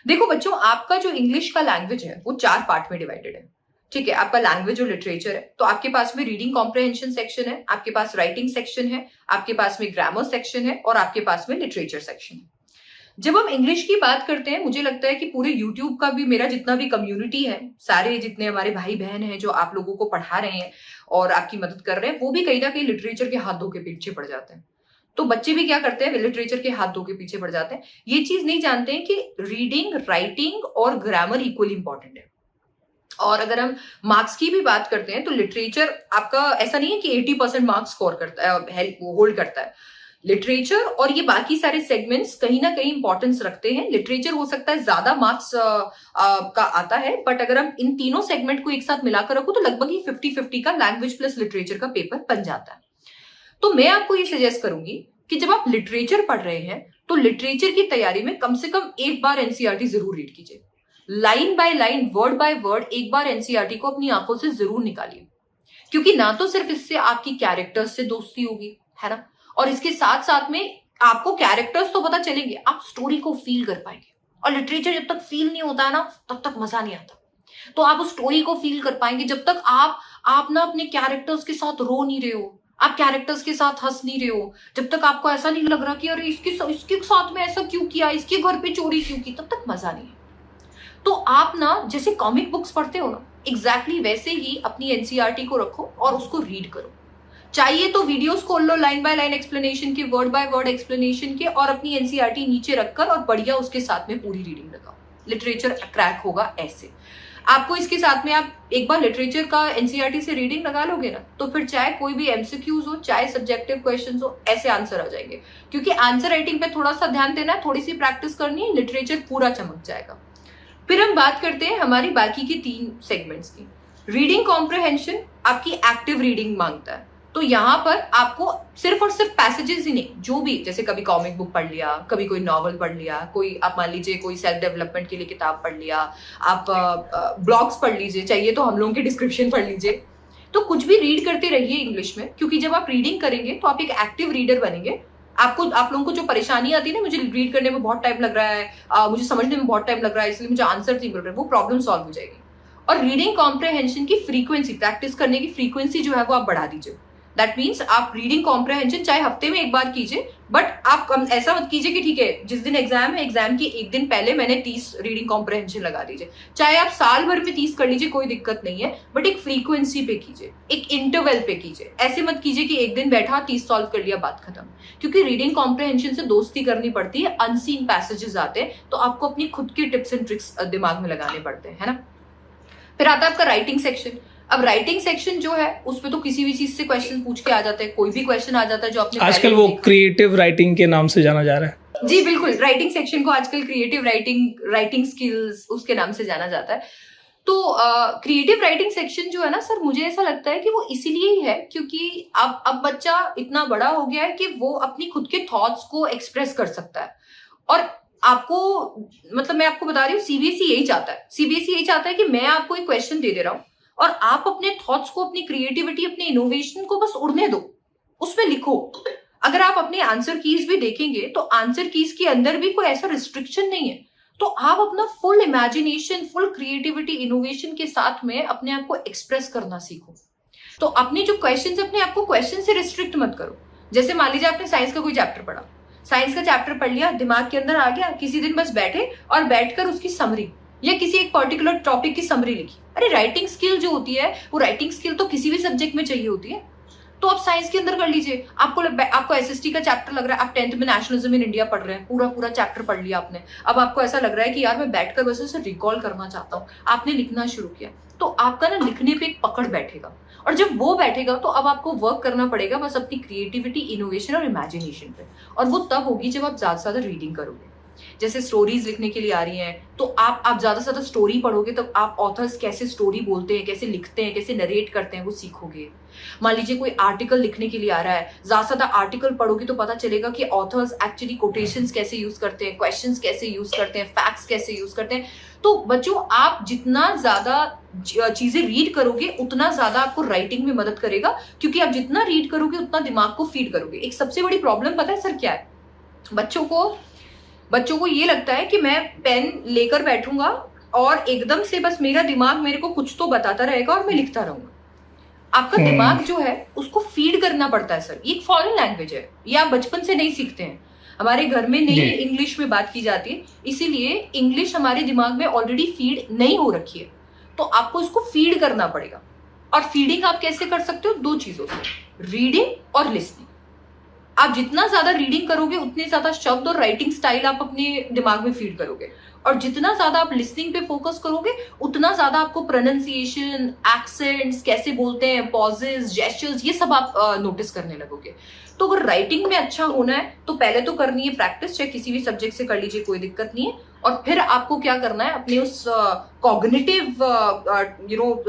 देखो बच्चों, आपका जो इंग्लिश का लैंग्वेज है वो 4 पार्ट में डिवाइडेड है, ठीक है। आपका लैंग्वेज और लिटरेचर है, तो आपके पास में रीडिंग कॉम्प्रहेंशन सेक्शन है, आपके पास राइटिंग सेक्शन है, आपके पास में ग्रामर सेक्शन है, और आपके पास में लिटरेचर सेक्शन है। जब हम इंग्लिश की बात करते हैं, मुझे लगता है कि पूरे यूट्यूब का भी, मेरा जितना भी कम्युनिटी है, सारे जितने हमारे भाई बहन हैं जो आप लोगों को पढ़ा रहे हैं और आपकी मदद कर रहे हैं, वो भी कहीं ना कहीं लिटरेचर के हाथ धो के पीछे पड़ जाते हैं। तो बच्चे भी क्या करते हैं, लिटरेचर के हाथ धो के पीछे पड़ जाते हैं। ये चीज नहीं जानते हैं कि रीडिंग, राइटिंग और ग्रामर इक्वली इंपॉर्टेंट है। और अगर हम मार्क्स की भी बात करते हैं, तो लिटरेचर आपका ऐसा नहीं है कि 80% मार्क्स स्कोर करता है, होल्ड करता है। लिटरेचर और ये बाकी सारे सेगमेंट्स कहीं ना कहीं इंपॉर्टेंस रखते हैं। लिटरेचर हो सकता है ज्यादा मार्क्स का आता है, बट अगर हम इन तीनों सेगमेंट को एक साथ मिलाकर रखो तो लगभग ही 50-50 का लैंग्वेज प्लस लिटरेचर का पेपर बन जाता है। तो मैं आपको ये सजेस्ट करूंगी कि जब आप लिटरेचर पढ़ रहे हैं तो लिटरेचर की तैयारी में कम से कम एक बार एनसीईआरटी जरूर रीड कीजिए। Line by line, word by word एक बार एनसीईआरटी को अपनी आंखों से जरूर निकालिए, क्योंकि ना तो सिर्फ इससे आपकी कैरेक्टर्स से दोस्ती होगी, है ना, और इसके साथ साथ में आपको कैरेक्टर्स तो पता चलेंगे, आप स्टोरी को फील कर पाएंगे। और लिटरेचर जब तक फील नहीं होता है ना, तब तक मजा नहीं आता। तो आप उस स्टोरी को फील कर पाएंगे जब तक आप ना अपने कैरेक्टर्स के साथ रो नहीं रहे हो, आप कैरेक्टर्स के साथ हंस नहीं रहे हो, जब तक आपको ऐसा नहीं लग रहा कि अरे इसके साथ में ऐसा क्यों किया, इसके घर पे चोरी क्यों की, तब तक मजा नहीं है। तो आप ना जैसे कॉमिक बुक्स पढ़ते हो ना, एग्जैक्टली वैसे ही अपनी एनसीईआरटी को रखो और उसको रीड करो। चाहिए तो वीडियोस खोल लो लाइन बाय लाइन एक्सप्लेनेशन के, वर्ड बाय वर्ड एक्सप्लेनेशन के, और अपनी एनसीईआरटी नीचे रखकर और बढ़िया उसके साथ में पूरी रीडिंग लगाओ। लिटरेचर क्रैक होगा ऐसे। आपको इसके साथ में आप एक बार लिटरेचर का एनसीईआरटी से रीडिंग लगा लोगे ना, तो फिर चाहे कोई भी एमसीक्यूज हो, चाहे सब्जेक्टिव क्वेश्चंस हो, ऐसे आंसर आ जाएंगे। क्योंकि आंसर राइटिंग पे थोड़ा सा ध्यान देना है, थोड़ी सी प्रैक्टिस करनी है, लिटरेचर पूरा चमक जाएगा। फिर हम बात करते हैं हमारी बाकी की 3 सेगमेंट्स की। रीडिंग कॉम्प्रिहेंशन आपकी एक्टिव रीडिंग मांगता है। तो यहाँ पर आपको सिर्फ और सिर्फ पैसेजेस ही नहीं, जो भी, जैसे कभी कॉमिक बुक पढ़ लिया, कभी कोई नॉवल पढ़ लिया, कोई आप मान लीजिए कोई सेल्फ डेवलपमेंट के लिए किताब पढ़ लिया, आप ब्लॉग्स पढ़ लीजिए, चाहिए तो हम लोगों के डिस्क्रिप्शन पढ़ लीजिए। तो कुछ भी रीड करते रहिए इंग्लिश में, क्योंकि जब आप रीडिंग करेंगे तो आप एक एक्टिव रीडर बनेंगे। आप लोगों को जो परेशानी आती है ना, मुझे रीड करने में बहुत टाइम लग रहा है, मुझे समझने में बहुत टाइम लग रहा है, इसलिए मुझे आंसर नहीं मिल रहा है, वो प्रॉब्लम सॉल्व हो जाएगी। और रीडिंग कॉम्प्रिहेंशन की फ्रीक्वेंसी, प्रैक्टिस करने की फ्रीक्वेंसी जो है वो आप बढ़ा दीजिए। दैट मीन्स आप रीडिंग कॉम्प्रिहेंशन चाहे हफ्ते में एक बार कीजिए, बट आप ऐसा मत कीजिए कि ठीक है जिस दिन एग्जाम है, एग्जाम की एक दिन पहले मैंने 30 रीडिंग कॉम्प्रिहेंशन लगा दीजिए। चाहे आप साल भर में 30 कर लीजिए, कोई दिक्कत नहीं है, बट एक फ्रीक्वेंसी पे कीजिए, एक इंटरवल पे कीजिए। ऐसे मत कीजिए कि एक दिन बैठा 30 सॉल्व कर लिया, बात खत्म। क्योंकि रीडिंग कॉम्प्रिहेंशन से दोस्ती करनी पड़ती है, अनसीन पैसेजेस आते हैं, तो आपको अपनी खुद की टिप्स एंड ट्रिक्स दिमाग में लगाने पड़ते हैं, है ना। फिर आता है आपका राइटिंग सेक्शन। अब राइटिंग सेक्शन जो है उसमें तो किसी भी चीज से क्वेश्चन पूछ के आ जाते हैं, कोई भी क्वेश्चन आ जाता है जो आपने आजकल वो क्रिएटिव राइटिंग के नाम से जाना जा रहा है। जी बिल्कुल, राइटिंग सेक्शन को आजकल क्रिएटिव राइटिंग स्किल्स उसके नाम से जाना जाता है। तो क्रिएटिव राइटिंग सेक्शन जो है ना सर, मुझे ऐसा लगता है कि वो इसीलिए ही है क्योंकि अब बच्चा इतना बड़ा हो गया है कि वो अपनी खुद के थॉट्स को एक्सप्रेस कर सकता है। और आपको, मतलब मैं आपको बता रही हूँ, सीबीएसई यही चाहता है। सीबीएसई यही चाहता है कि मैं आपको एक क्वेश्चन दे रहा हूँ और आप अपने थॉट्स को, अपनी क्रिएटिविटी, अपने इनोवेशन को बस उड़ने दो, उसमें लिखो। अगर आप अपने आंसर कीज भी देखेंगे तो आंसर कीज के अंदर भी कोई ऐसा रिस्ट्रिक्शन नहीं है। तो आप अपना full imagination, full creativity, innovation के साथ में अपने आप को एक्सप्रेस करना सीखो। तो अपने जो क्वेश्चन है, अपने आप को क्वेश्चन से रिस्ट्रिक्ट मत करो। जैसे मान लीजिए आपने साइंस का कोई चैप्टर पढ़ा, साइंस का चैप्टर पढ़ लिया, दिमाग के अंदर आ गया, किसी दिन बस बैठे और बैठकर उसकी समरी या किसी एक पर्टिकुलर टॉपिक की समरी लिखी। अरे राइटिंग स्किल जो होती है, वो राइटिंग स्किल तो किसी भी सब्जेक्ट में चाहिए होती है। तो आप साइंस के अंदर कर लीजिए। आपको एसएसटी का चैप्टर लग रहा है, आप 10th में नेशनलिज्म इन इंडिया पढ़ रहे हैं, पूरा चैप्टर पढ़ लिया आपने। अब आपको ऐसा लग रहा है कि यार मैं बैठकर बस उसे रिकॉल करना चाहता हूँ, आपने लिखना शुरू किया। तो आपका ना लिखने पे एक पकड़ बैठेगा, और जब वो बैठेगा तो अब आपको वर्क करना पड़ेगा बस अपनी क्रिएटिविटी, इनोवेशन और इमेजिनेशन पे। और वो तब होगी जब आप ज्यादा से ज्यादा रीडिंग करोगे। जैसे स्टोरीज लिखने के लिए आ रही हैं, तो आप ज्यादा से ज्यादा स्टोरी पढ़ोगे, तब आप ऑथर्स कैसे स्टोरी बोलते हैं, कैसे लिखते हैं, कैसे नरेट करते हैं, वो सीखोगे। मान लीजिए कोई आर्टिकल लिखने के लिए आ रहा है, ज्यादा से ज्यादा आर्टिकल पढ़ोगे तो पता चलेगा कि ऑथर्स एक्चुअली कोटेशंस कैसे यूज करते हैं, क्वेश्चंस कैसे यूज करते हैं, फैक्ट्स कैसे यूज करते हैं। तो बच्चों, आप जितना ज्यादा चीजें रीड करोगे उतना ज्यादा आपको राइटिंग में मदद करेगा, क्योंकि आप जितना रीड करोगे उतना दिमाग को फीड करोगे। एक सबसे बड़ी प्रॉब्लम पता है सर क्या है? बच्चों को ये लगता है कि मैं पेन लेकर बैठूंगा और एकदम से बस मेरा दिमाग मेरे को कुछ तो बताता रहेगा और मैं लिखता रहूंगा। आपका दिमाग जो है उसको फीड करना पड़ता है सर। ये एक फॉरेन लैंग्वेज है, ये आप बचपन से नहीं सीखते हैं। हमारे घर में नहीं इंग्लिश में बात की जाती है, इसीलिए इंग्लिश हमारे दिमाग में ऑलरेडी फीड नहीं हो रखी है। तो आपको इसको फीड करना पड़ेगा। और फीडिंग आप कैसे कर सकते हो? 2 चीजों से, रीडिंग और लिसनिंग। आप जितना ज्यादा रीडिंग करोगे उतने ज्यादा शब्द और राइटिंग स्टाइल आप अपने दिमाग में फीड करोगे। और जितना ज्यादा आप लिसनिंग पे फोकस करोगे उतना ज्यादा आपको प्रोनाउंसिएशन, एक्सेंट्स, कैसे बोलते हैं, पॉजेस, जेस्चर्स, ये सब आप नोटिस करने लगोगे। तो अगर राइटिंग में अच्छा होना है तो पहले तो करनी है प्रैक्टिस, चाहे किसी भी सब्जेक्ट से कर लीजिए, कोई दिक्कत नहीं है। और फिर आपको क्या करना है, अपने उस कॉग्निटिव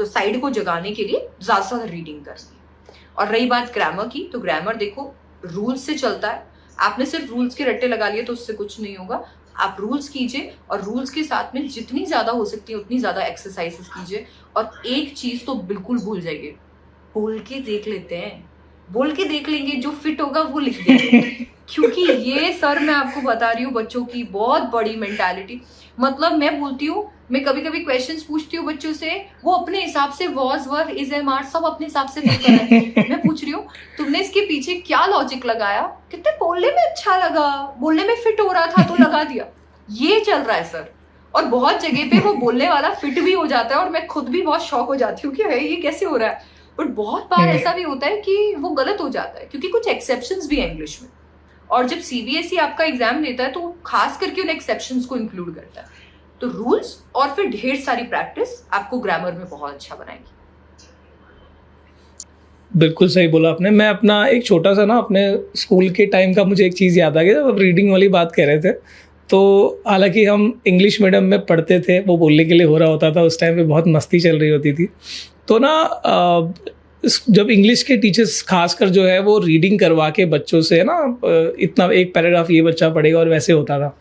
साइड को जगाने के लिए ज्यादा से ज्यादा रीडिंग करनी है। और रही बात ग्रामर की, तो ग्रामर देखो रूल्स से चलता है। आपने सिर्फ रूल्स के रट्टे लगा लिए तो उससे कुछ नहीं होगा। आप रूल्स कीजिए और रूल्स के साथ में जितनी ज्यादा हो सकती है उतनी ज्यादा एक्सरसाइजेस कीजिए। और एक चीज तो बिल्कुल भूल जाइए, बोल के देख लेते हैं, बोल के देख लेंगे, जो फिट होगा वो लिख देंगे। क्योंकि ये सर मैं आपको बता रही हूँ बच्चों की बहुत बड़ी मेंटालिटी। मतलब मैं बोलती हूँ, मैं कभी कभी क्वेश्चंस पूछती हूँ बच्चों से, वो अपने हिसाब से was, were, is, am, are सब अपने हिसाब से लिख रहे हैं। मैं पूछ रही हूँ तुमने इसके पीछे क्या लॉजिक लगाया, कितने बोलने में अच्छा लगा, बोलने में फिट हो रहा था तो लगा दिया। ये चल रहा है सर। और बहुत जगह पे वो बोलने वाला फिट भी हो जाता है और मैं खुद भी बहुत शॉक हो जाती हूँ कि ये कैसे हो रहा है। बट बहुत बार ऐसा भी होता है कि वो गलत हो जाता है, क्योंकि कुछ एक्सेप्शंस भी है इंग्लिश में। और जब सीबीएसई आपका एग्जाम देता है तो वो खास करके उन एक्सेप्शंस को इंक्लूड करता है। तो रूल्स और फिर ढेर सारी प्रैक्टिस आपको ग्रामर में बहुत अच्छा बनाएगी। बिल्कुल सही बोला आपने। मैं अपना एक छोटा सा ना अपने स्कूल के टाइम का मुझे एक चीज़ याद आ गई, जब आप रीडिंग वाली बात कह रहे थे। तो हालांकि हम इंग्लिश मीडियम में पढ़ते थे, वो बोलने के लिए हो रहा होता था, उस टाइम पे बहुत मस्ती चल रही होती थी। तो ना जब इंग्लिश के टीचर्स खासकर जो है वो रीडिंग करवा के बच्चों से ना इतना एक पैराग्राफ ये बच्चा पढ़ेगा और वैसे होता था।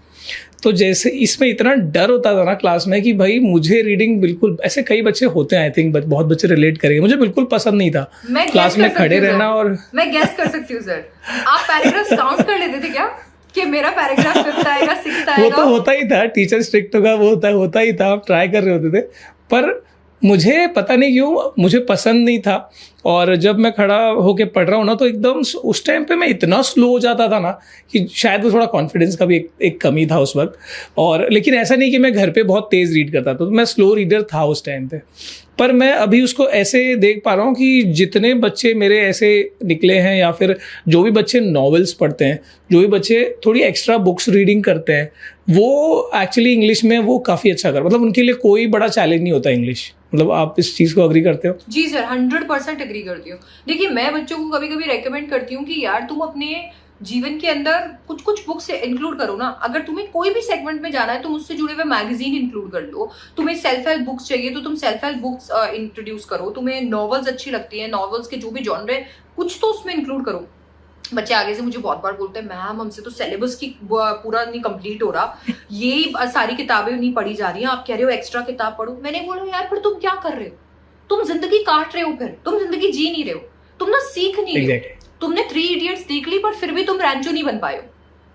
तो जैसे इसमें इतना डर होता था ना क्लास में कि भाई मुझे रीडिंग बिल्कुल, ऐसे कई बच्चे होते हैं आई थिंक, बहुत बच्चे रिलेट करेंगे, मुझे बिल्कुल पसंद नहीं था क्लास में खड़े रहना। और मैं गेस कर सकती हूँ सर, आप पैराग्राफ्स काउंट कर लेते थे क्या कि मेरा पैराग्राफ 5th आएगा, 6th आएगा? वो तो होता ही था, टीचर स्ट्रिक्ट होगा वो होता ही था, आप ट्राई कर रहे होते थे। पर मुझे पता नहीं क्यों मुझे पसंद नहीं था। और जब मैं खड़ा होके पढ़ रहा हूँ ना तो एकदम उस टाइम पे मैं इतना स्लो हो जाता था ना कि शायद वो थोड़ा कॉन्फिडेंस का भी एक कमी था उस वक्त। और लेकिन ऐसा नहीं कि मैं घर पे बहुत तेज़ रीड करता था, तो मैं स्लो रीडर था उस टाइम पे। पर मैं अभी उसको ऐसे देख पा रहा हूँ कि जितने बच्चे मेरे ऐसे निकले हैं, या फिर जो भी बच्चे नॉवेल्स पढ़ते हैं, जो भी बच्चे थोड़ी एक्स्ट्रा बुक्स रीडिंग करते हैं, वो एक्चुअली इंग्लिश में वो काफ़ी अच्छा कर, मतलब उनके लिए कोई बड़ा चैलेंज नहीं होता इंग्लिश। मतलब आप इस चीज़ को अग्री करते हो? जी सर, 100% अग्री करती हूँ। देखिए मैं बच्चों को कभी कभी रेकमेंड करती हूँ कि यार तुम अपने जीवन के अंदर कुछ कुछ बुक्स इंक्लूड करो ना। अगर तुम्हें कोई भी सेगमेंट में जाना है तुम उससे जुड़े हुए मैगजीन इंक्लूड कर लो। तुम्हें सेल्फ हेल्प बुक्स चाहिए तो तुम सेल्फ हेल्प बुक्स इंट्रोड्यूस करो। तुम्हें नॉवेल्स अच्छी लगती है, नॉवेल्स के जो भी जॉनर है कुछ तो उसमें इंक्लूड करो। बच्चे आगे से मुझे बहुत बार बोलते हैं मैम हमसे तो सिलेबस की पूरा नहीं कंप्लीट हो रहा, ये सारी किताबें नहीं पढ़ी जा रही हैं, आप कह रहे हो एक्स्ट्रा किताब पढ़ो। मैंने बोला यार फिर तुम क्या कर रहे हो, तुम जिंदगी काट रहे हो, फिर तुम जिंदगी जी नहीं रहे हो, तुम ना सीख नहीं रहे हो। तुमने 3 इडियट्स देख ली पर फिर भी तुम रैंचो नहीं बन पाए हो।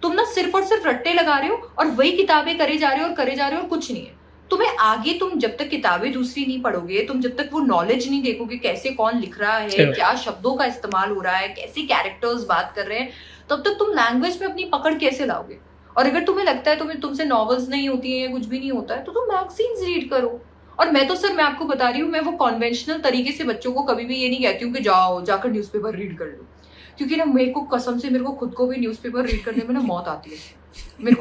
तुम ना सिर्फ और सिर्फ रट्टे लगा रहे हो और वही किताबें करे जा रहे हो और करे जा रहे हो और कुछ नहीं है। तुम्हें आगे, तुम जब तक किताबें दूसरी नहीं पढ़ोगे, तुम जब तक वो नॉलेज नहीं देखोगे कैसे कौन लिख रहा है, क्या शब्दों का इस्तेमाल हो रहा है, कैसे कैरेक्टर्स बात कर रहे हैं, तब तक तुम लैंग्वेज में अपनी पकड़ कैसे लाओगे। और अगर तुम्हें लगता है तुमसे नॉवेल्स नहीं होती है, कुछ भी नहीं होता है, तो तुम मैगजीन्स रीड करो। और मैं तो सर मैं आपको बता रही हूँ, मैं वो कॉन्वेंशनल तरीके से बच्चों को कभी भी ये नहीं कहती हूँ कि जाओ जाकर न्यूज़पेपर रीड कर लो, क्योंकि ना मेरे को कसम से मेरे को खुद को भी न्यूज़पेपर रीड करने में ना मौत आती है। मेरे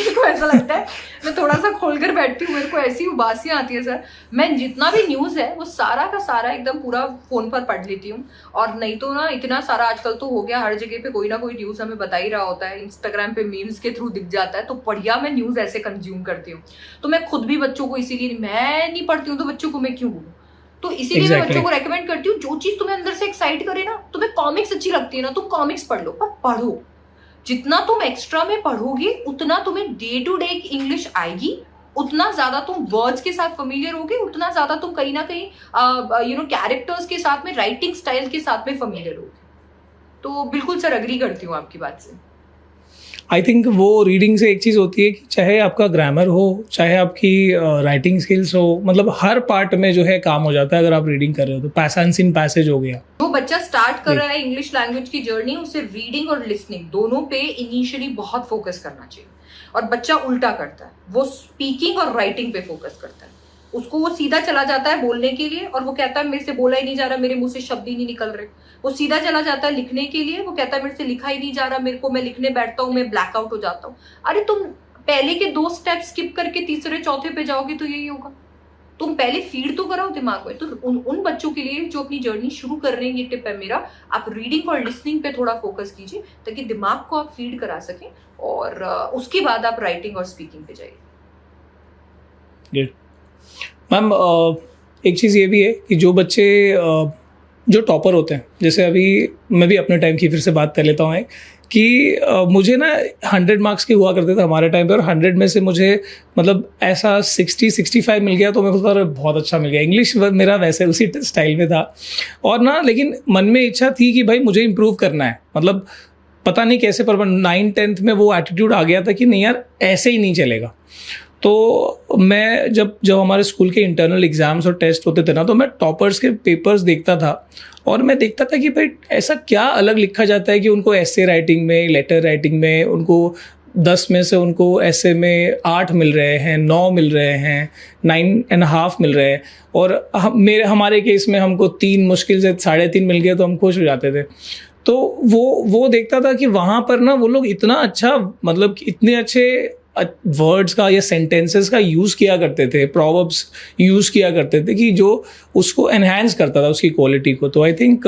को ऐसा लगता है मैं थोड़ा सा खोलकर बैठती हूँ, मेरे को ऐसी उबासियाँ आती है सर। मैं जितना भी न्यूज़ है वो सारा का सारा एकदम पूरा फोन पर पढ़ लेती हूँ। और नहीं तो ना इतना सारा आजकल तो हो गया, हर जगह पे कोई ना कोई न्यूज़ हमें बता ही रहा होता है, इंस्टाग्राम पे मीम्स के थ्रू दिख जाता है। तो बढ़िया मैं न्यूज़ ऐसे कंज्यूम करती हूँ। तो मैं खुद भी बच्चों को, इसीलिए मैं नहीं पढ़ती हूँ तो बच्चों को मैं क्यों बोलूँ, तो इसीलिए मैं बच्चों को रेकमेंड करती हूँ जो चीज तुम्हें अंदर से एक्साइट करे ना। तुम्हें कॉमिक्स अच्छी लगती है ना, तुम कॉमिक्स पढ़ लो, पर पढ़ो। जितना तुम एक्स्ट्रा में पढ़ोगे उतना तुम्हें डे टू डे इंग्लिश आएगी, उतना ज्यादा तुम वर्ड्स के साथ फैमिलियर होगे, उतना ज्यादा तुम कहीं ना कहीं कैरेक्टर्स के साथ में, राइटिंग स्टाइल के साथ में फैमिलियर होगे। तो बिल्कुल सर अग्री करती हूँ आपकी बात से। आई थिंक वो रीडिंग से एक चीज़ होती है कि चाहे आपका ग्रामर हो, चाहे आपकी राइटिंग स्किल्स हो, मतलब हर पार्ट में जो है काम हो जाता है अगर आप रीडिंग कर रहे हो तो। पैसेंस इन पैसेज हो गया। जो बच्चा स्टार्ट कर रहा है इंग्लिश लैंग्वेज की जर्नी, उसे रीडिंग और लिसनिंग दोनों पे इनिशियली बहुत फोकस करना चाहिए। और बच्चा उल्टा करता है, वो स्पीकिंग और राइटिंग पे फोकस करता है। उसको वो सीधा चला जाता है बोलने के लिए और वो कहता है मेरे से बोला ही नहीं जा रहा, मेरे मुंह से शब्द ही नहीं निकल रहे। वो सीधा चला जाता है लिखने के लिए, वो कहता है मेरे से लिखा ही नहीं जा रहा, मेरे को, मैं लिखने बैठता हूँ मैं ब्लैकआउट हो जाता हूँ। अरे तुम पहले के 2 स्टेप स्किप करके तीसरे चौथे पे जाओगे तो यही होगा। तुम पहले फीड तो कराओ दिमाग में। तो उन बच्चों के लिए जो अपनी जर्नी शुरू कर रहे हैं, ये टिप है मेरा, आप रीडिंग और लिसनिंग पे थोड़ा फोकस कीजिए ताकि दिमाग को आप फीड करा सकें, और उसके बाद आप राइटिंग और स्पीकिंग पे जाइए। मैम एक चीज़ ये भी है कि जो बच्चे जो टॉपर होते हैं, जैसे अभी मैं भी अपने टाइम की फिर से बात कर लेता हूँ कि मुझे ना 100 मार्क्स के हुआ करते थे हमारे टाइम पे, और 100 में से मुझे मतलब ऐसा 60-65 मिल गया तो मेरे को तो बहुत अच्छा मिल गया। इंग्लिश मेरा वैसे उसी स्टाइल में था, और ना लेकिन मन में इच्छा थी कि भाई मुझे इम्प्रूव करना है। मतलब पता नहीं कैसे, पर 9th-10th में वो एटीट्यूड आ गया था कि नहीं यार ऐसे ही नहीं चलेगा। तो मैं जब हमारे स्कूल के इंटरनल एग्ज़ाम्स और टेस्ट होते थे ना, तो मैं टॉपर्स के पेपर्स देखता था, और मैं देखता था कि भाई ऐसा क्या अलग लिखा जाता है कि उनको ऐसे राइटिंग में, लेटर राइटिंग में उनको 10 में से उनको ऐसे में 8 मिल रहे हैं, 9 मिल रहे हैं, 9.5 मिल रहे हैं, और हमारे केस में हमको 3 मुश्किल से 3.5 मिल गए तो हम खुश हो जाते थे। तो वो देखता था कि वहाँ पर ना वो लोग इतना अच्छा, मतलब इतने अच्छे वर्ड्स का या सेंटेंसेस का यूज़ किया करते थे, प्रोवर्ब्स यूज़ किया करते थे कि जो उसको एनहांस करता था उसकी क्वालिटी को। तो आई थिंक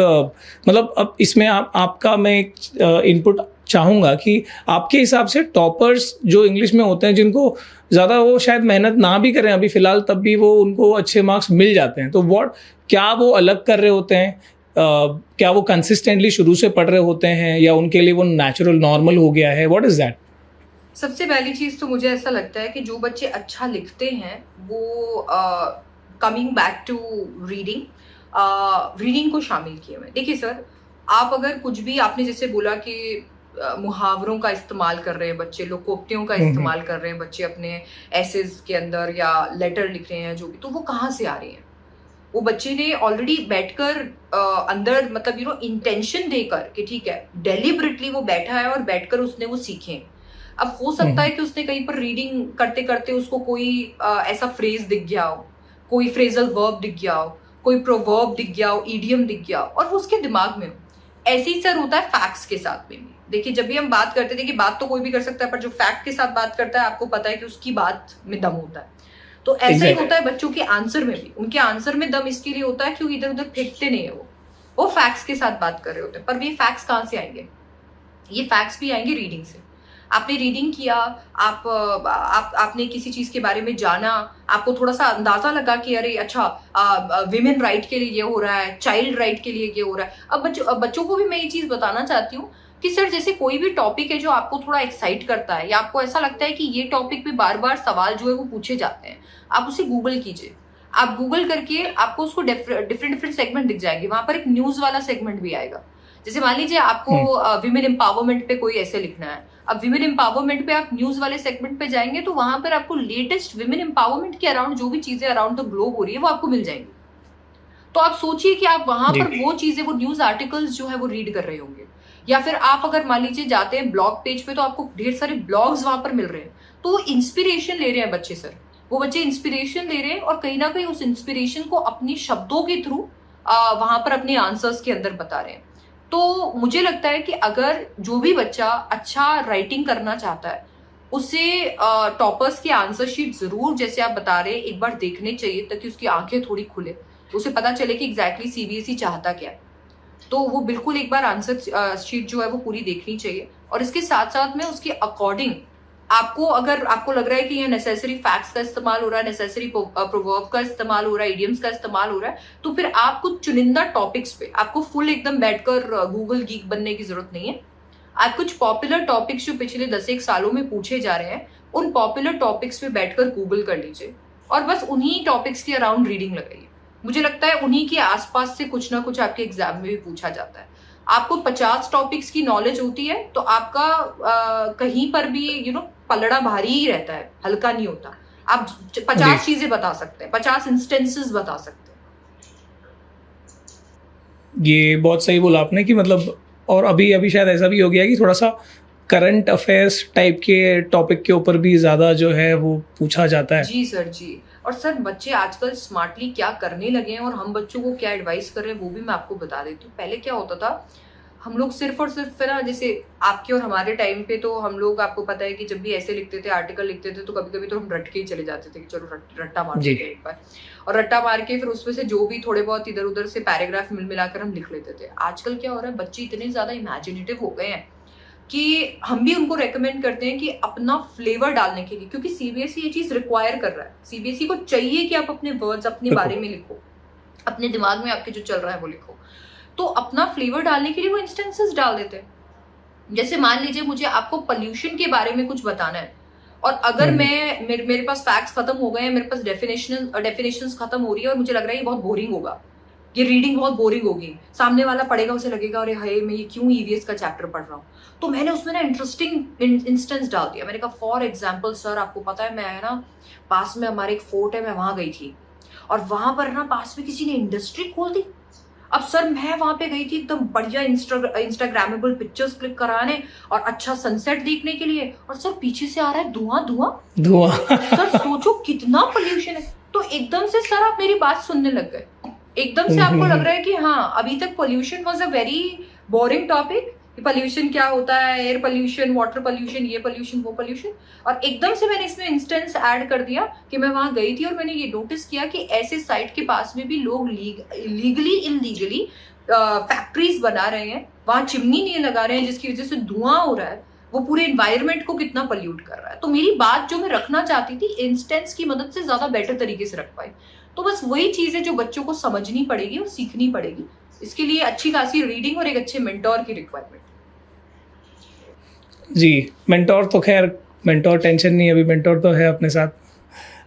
मतलब अब इसमें आपका मैं एक इनपुट चाहूँगा कि आपके हिसाब से टॉपर्स जो इंग्लिश में होते हैं, जिनको ज़्यादा वो शायद मेहनत ना भी करें अभी फ़िलहाल, तब भी वो उनको अच्छे मार्क्स मिल जाते हैं, तो क्या वो अलग कर रहे होते हैं? क्या वो कंसिस्टेंटली शुरू से पढ़ रहे होते हैं, या उनके लिए वो नेचुरल नॉर्मल हो गया है? What is that? सबसे पहली चीज तो मुझे ऐसा लगता है कि जो बच्चे अच्छा लिखते हैं वो कमिंग बैक टू रीडिंग को शामिल किए हुए। देखिए सर, आप अगर कुछ भी, आपने जैसे बोला कि मुहावरों का इस्तेमाल कर रहे हैं बच्चे, लोकोक्तियों का इस्तेमाल कर रहे हैं बच्चे अपने एसेज के अंदर या लेटर लिख रहे हैं जो भी, तो वो कहाँ से आ रहे हैं? वो बच्चे ने ऑलरेडी बैठकर अंदर, मतलब इंटेंशन देकर कि ठीक है, डेलिबरेटली वो बैठा है और बैठकर उसने वो सीखे। अब हो सकता है कि उसने कहीं पर रीडिंग करते करते उसको कोई ऐसा फ्रेज दिख गया हो, कोई फ्रेजल वर्ब दिख गया हो, कोई प्रोवर्ब दिख गया हो, ईडियम दिख गया हो, और वो उसके दिमाग में हो। ऐसे ही सर होता है फैक्ट्स के साथ में भी। देखिए, जब भी हम बात करते थे कि बात तो कोई भी कर सकता है, पर जो फैक्ट के साथ बात करता है, आपको पता है कि उसकी बात में दम होता है। तो ऐसा ही होता है बच्चों के आंसर में भी। उनके आंसर में दम इसके लिए होता है क्योंकि इधर उधर फेंकते नहीं है, वो फैक्ट्स के साथ बात कर रहे होते हैं। पर ये फैक्ट्स कहाँ से आएंगे? ये फैक्ट्स भी आएंगे रीडिंग से। आपने रीडिंग किया, आपने किसी चीज के बारे में जाना, आपको थोड़ा सा अंदाजा लगा कि अरे अच्छा, विमेन राइट के लिए ये हो रहा है, चाइल्ड राइट के लिए ये हो रहा है। अब बच्चों को भी मैं ये चीज बताना चाहती हूँ कि सर, जैसे कोई भी टॉपिक है जो आपको थोड़ा एक्साइट करता है, या आपको ऐसा लगता है कि ये टॉपिक पे बार बार सवाल जो है वो पूछे जाते हैं, आप उसे गूगल कीजिए। आप गूगल करके आपको उसको डिफरेंट सेगमेंट दिख जाएंगे। वहां पर एक न्यूज वाला सेगमेंट भी आएगा। जैसे मान लीजिए आपको विमेन एम्पावरमेंट पे कोई ऐसे लिखना है, अब विमेन एम्पावरमेंट पे आप न्यूज वाले सेगमेंट पे जाएंगे तो वहां पर आपको लेटेस्ट विमेन एम्पावरमेंट के अराउंड जो भी चीजें अराउंड द ग्लोब हो रही है वो आपको मिल जाएंगी। तो आप सोचिए कि आप वहां पर वो चीजें, वो न्यूज आर्टिकल्स जो है वो रीड कर रहे होंगे। या फिर आप अगर मान लीजिए जाते हैं ब्लॉग पेज पे, तो आपको ढेर सारे ब्लॉग्स वहां पर मिल रहे हैं। तो इंस्पिरेशन ले रहे हैं बच्चे सर, वो बच्चे इंस्पिरेशन ले रहे हैं और कहीं ना कहीं उस इंस्पिरेशन को अपनी शब्दों के थ्रू वहां पर अपने आंसर्स के अंदर बता रहे हैं। तो मुझे लगता है कि अगर जो भी बच्चा अच्छा राइटिंग करना चाहता है, उसे टॉपर्स की आंसर शीट जरूर, जैसे आप बता रहे हैं, एक बार देखने चाहिए ताकि उसकी आंखें थोड़ी खुले, उसे पता चले कि एग्जैक्टली सीबीएसई चाहता क्या है। तो वो बिल्कुल एक बार आंसर शीट जो है वो पूरी देखनी चाहिए। और इसके साथ साथ में उसके अकॉर्डिंग अगर आपको लग रहा है कि यह नेसेसरी फैक्ट्स का इस्तेमाल हो रहा है, नेसेसरी प्रोवर्ब का इस्तेमाल हो रहा है, इडियम्स का इस्तेमाल हो रहा है, तो फिर आप कुछ चुनिंदा टॉपिक्स पे, आपको फुल एकदम बैठकर गूगल गीक बनने की जरूरत नहीं है। आप कुछ पॉपुलर टॉपिक्स जो पिछले 10 सालों में पूछे जा रहे हैं, उन पॉपुलर टॉपिक्स पे बैठकर गूगल कर लीजिए और बस उन्हीं टॉपिक्स के अराउंड रीडिंग लगाइए। मुझे लगता है उन्हीं के आसपास से कुछ ना कुछ आपके एग्जाम में भी पूछा जाता है। आपको 50 टॉपिक्स की नॉलेज होती है तो आपका कहीं पर भी पलड़ा भारी ही रहता है, हल्का नहीं होता। आप 50 चीजें बता सकते हैं, 50 इंस्टेंसेस बता सकते हैं। ये बहुत सही बोला आपने कि मतलब, और अभी शायद ऐसा भी हो गया कि थोड़ा सा करंट अफेयर्स टाइप के टॉपिक के ऊपर भी ज्यादा जो है वो पूछा जाता है। जी सर, जी। और सर, बच्चे आजकल स्मार्टली क्या करने लगे हैं और हम बच्चों को क्या एडवाइस कर रहे हैं वो भी मैं आपको बता देती हूँ। पहले क्या होता था, हम लोग सिर्फ और सिर्फ है ना, जैसे आपके और हमारे टाइम पे तो हम लोग, आपको पता है कि जब भी ऐसे लिखते थे, आर्टिकल लिखते थे, तो कभी कभी तो हम रट के ही चले जाते थे कि चलो रट्टा मार देते हैं एक बार, और रट्टा मार के फिर उसमें से जो भी थोड़े बहुत इधर उधर से पैराग्राफ मिल मिलाकर हम लिख लेते थे। आजकल क्या हो रहा है, बच्चे इतने ज्यादा इमेजिनेटिव हो गए हैं कि हम भी उनको रेकमेंड करते हैं कि अपना फ्लेवर डालने के लिए, क्योंकि सीबीएसई ये चीज रिक्वायर कर रहा है। सीबीएसई को चाहिए कि आप अपने वर्ड्स अपने बारे में लिखो, अपने दिमाग में आपके जो चल रहा है वो लिखो। तो अपना फ्लेवर डालने के लिए वो इंस्टेंसेस डाल देते हैं। जैसे मान लीजिए मुझे आपको पोल्यूशन के बारे में कुछ बताना है, और अगर मेरे पास फैक्ट्स खत्म हो गए हैं, मेरे पास डेफिनेशंस खत्म हो रही है, और मुझे लग रहा है ये बहुत बोरिंग होगा, ये रीडिंग बहुत बोरिंग होगी, सामने वाला पढ़ेगा उसे लगेगा अरे हाय मैं ये क्यों ईवीएस का चैप्टर पढ़ रहा हूँ, तो मैंने उसमें ना इंटरेस्टिंग इंस्टेंस डाल दिया। मैंने कहा फॉर एग्जाम्पल सर, आपको पता है मैं ना पास में हमारे एक फोर्ट है, मैं वहां गई थी, और वहां पर ना पास में किसी ने इंडस्ट्री खोल दी। अब सर मैं वहां पे गई थी एकदम बढ़िया इंस्टाग्रामेबल पिक्चर्स क्लिक कराने और अच्छा सनसेट देखने के लिए, और सर पीछे से आ रहा है धुआं धुआं धुआं। सर सोचो कितना पोल्यूशन है। तो एकदम से सर आप मेरी बात सुनने लग गए, एकदम से आपको लग रहा है कि हाँ अभी तक pollution was a very boring topic, pollution क्या होता है, एयर पोल्यूशन, वाटर पोल्यूशन, ये पोल्यूशन वो पोल्यूशन, और एकदम से मैंने इसमें इंस्टेंस ऐड कर दिया कि मैं वहां गई थी और मैंने ये नोटिस किया कि ऐसे साइट के पास में भी लोग लीगली इनलीगली फैक्ट्रीज बना रहे हैं, वहां चिमनी नहीं लगा रहे हैं, जिसकी वजह से धुआं हो रहा है, वो पूरे एनवायरमेंट को कितना पोल्यूट कर रहा है। तो मेरी बात जो मैं रखना चाहती थी इंस्टेंस की मदद से ज्यादा बेटर तरीके से रख पाई। तो बस वही चीज है जो बच्चों को समझनी पड़ेगी और सीखनी पड़ेगी। इसके लिए अच्छी खासी रीडिंग और एक अच्छे मेंटोर की रिक्वायरमेंट। जी, मेंटोर तो खैर, मेंटोर टेंशन नहीं, अभी मेंटोर तो है अपने साथ।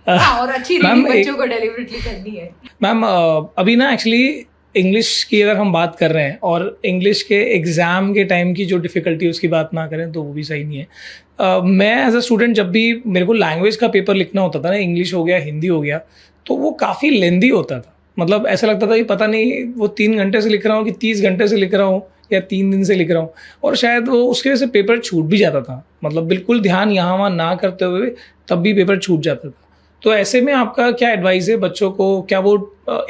हाँ, और अच्छी रीडिंग बच्चों को डेलिबरेटली करनी है। मैम अभी ना एक्चुअली इंग्लिश की अगर हम बात कर रहे हैं और इंग्लिश के एग्ज़ाम के टाइम की जो डिफ़िकल्टी उसकी बात ना करें तो वो भी सही नहीं है। मैं एज अ स्टूडेंट जब भी मेरे को लैंग्वेज का पेपर लिखना होता था ना, इंग्लिश हो गया, हिंदी हो गया, तो वो काफ़ी लेंदी होता था। मतलब ऐसा लगता था कि पता नहीं वो 3 घंटे से लिख रहा हूँ कि 30 घंटे से लिख रहा हूँ या 3 दिन से लिख रहा हूँ, और शायद वो उसकी वजह से पेपर छूट भी जाता था। मतलब बिल्कुल ध्यान यहाँ वहाँ ना करते हुए तब भी पेपर छूट जाता था। तो ऐसे में आपका क्या एडवाइस है बच्चों को? क्या वो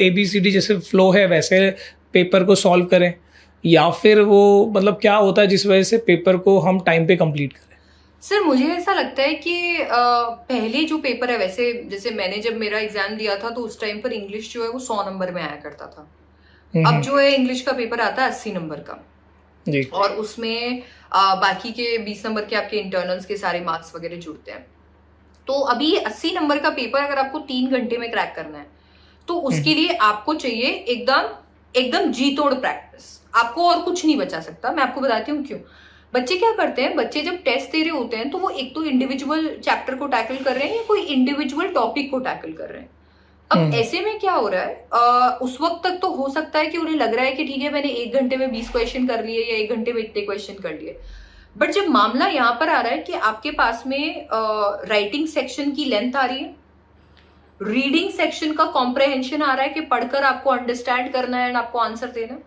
ABCD जैसे फ्लो है वैसे पेपर को सॉल्व करें, या फिर वो मतलब क्या होता है जिस वजह से पेपर को हम टाइम पे कंप्लीट करें? सर मुझे ऐसा लगता है कि पहले जो पेपर है, वैसे जैसे मैंने जब मेरा एग्जाम दिया था तो उस टाइम पर इंग्लिश जो है वो 100 नंबर में आया करता था। अब जो है इंग्लिश का पेपर आता है 80 नंबर का जी, और उसमें बाकी के 20 नंबर के आपके इंटरनल्स के सारे मार्क्स वगैरह जुड़ते हैं। तो अभी 80 नंबर का पेपर अगर आपको 3 घंटे में क्रैक करना है तो उसके लिए आपको चाहिए एकदम जी तोड़ प्रैक्टिस। आपको और कुछ नहीं बचा सकता। मैं आपको बताती हूँ क्यों। बच्चे क्या करते हैं, बच्चे जब टेस्ट दे रहे होते हैं तो वो एक तो इंडिविजुअल चैप्टर को टैकल कर रहे हैं या कोई इंडिविजुअल टॉपिक को टैकल कर रहे हैं। अब ऐसे में क्या हो रहा है, उस वक्त तक तो हो सकता है कि उन्हें लग रहा है कि ठीक है मैंने 1 घंटे में 20 क्वेश्चन कर लिए या 1 घंटे में इतने क्वेश्चन कर लिए, बट जब मामला यहाँ पर आ रहा है कि आपके पास में राइटिंग सेक्शन की लेंथ आ रही है, रीडिंग सेक्शन का कॉम्प्रहेंशन आ रहा है कि पढ़कर आपको अंडरस्टैंड करना है एंड आपको आंसर देना,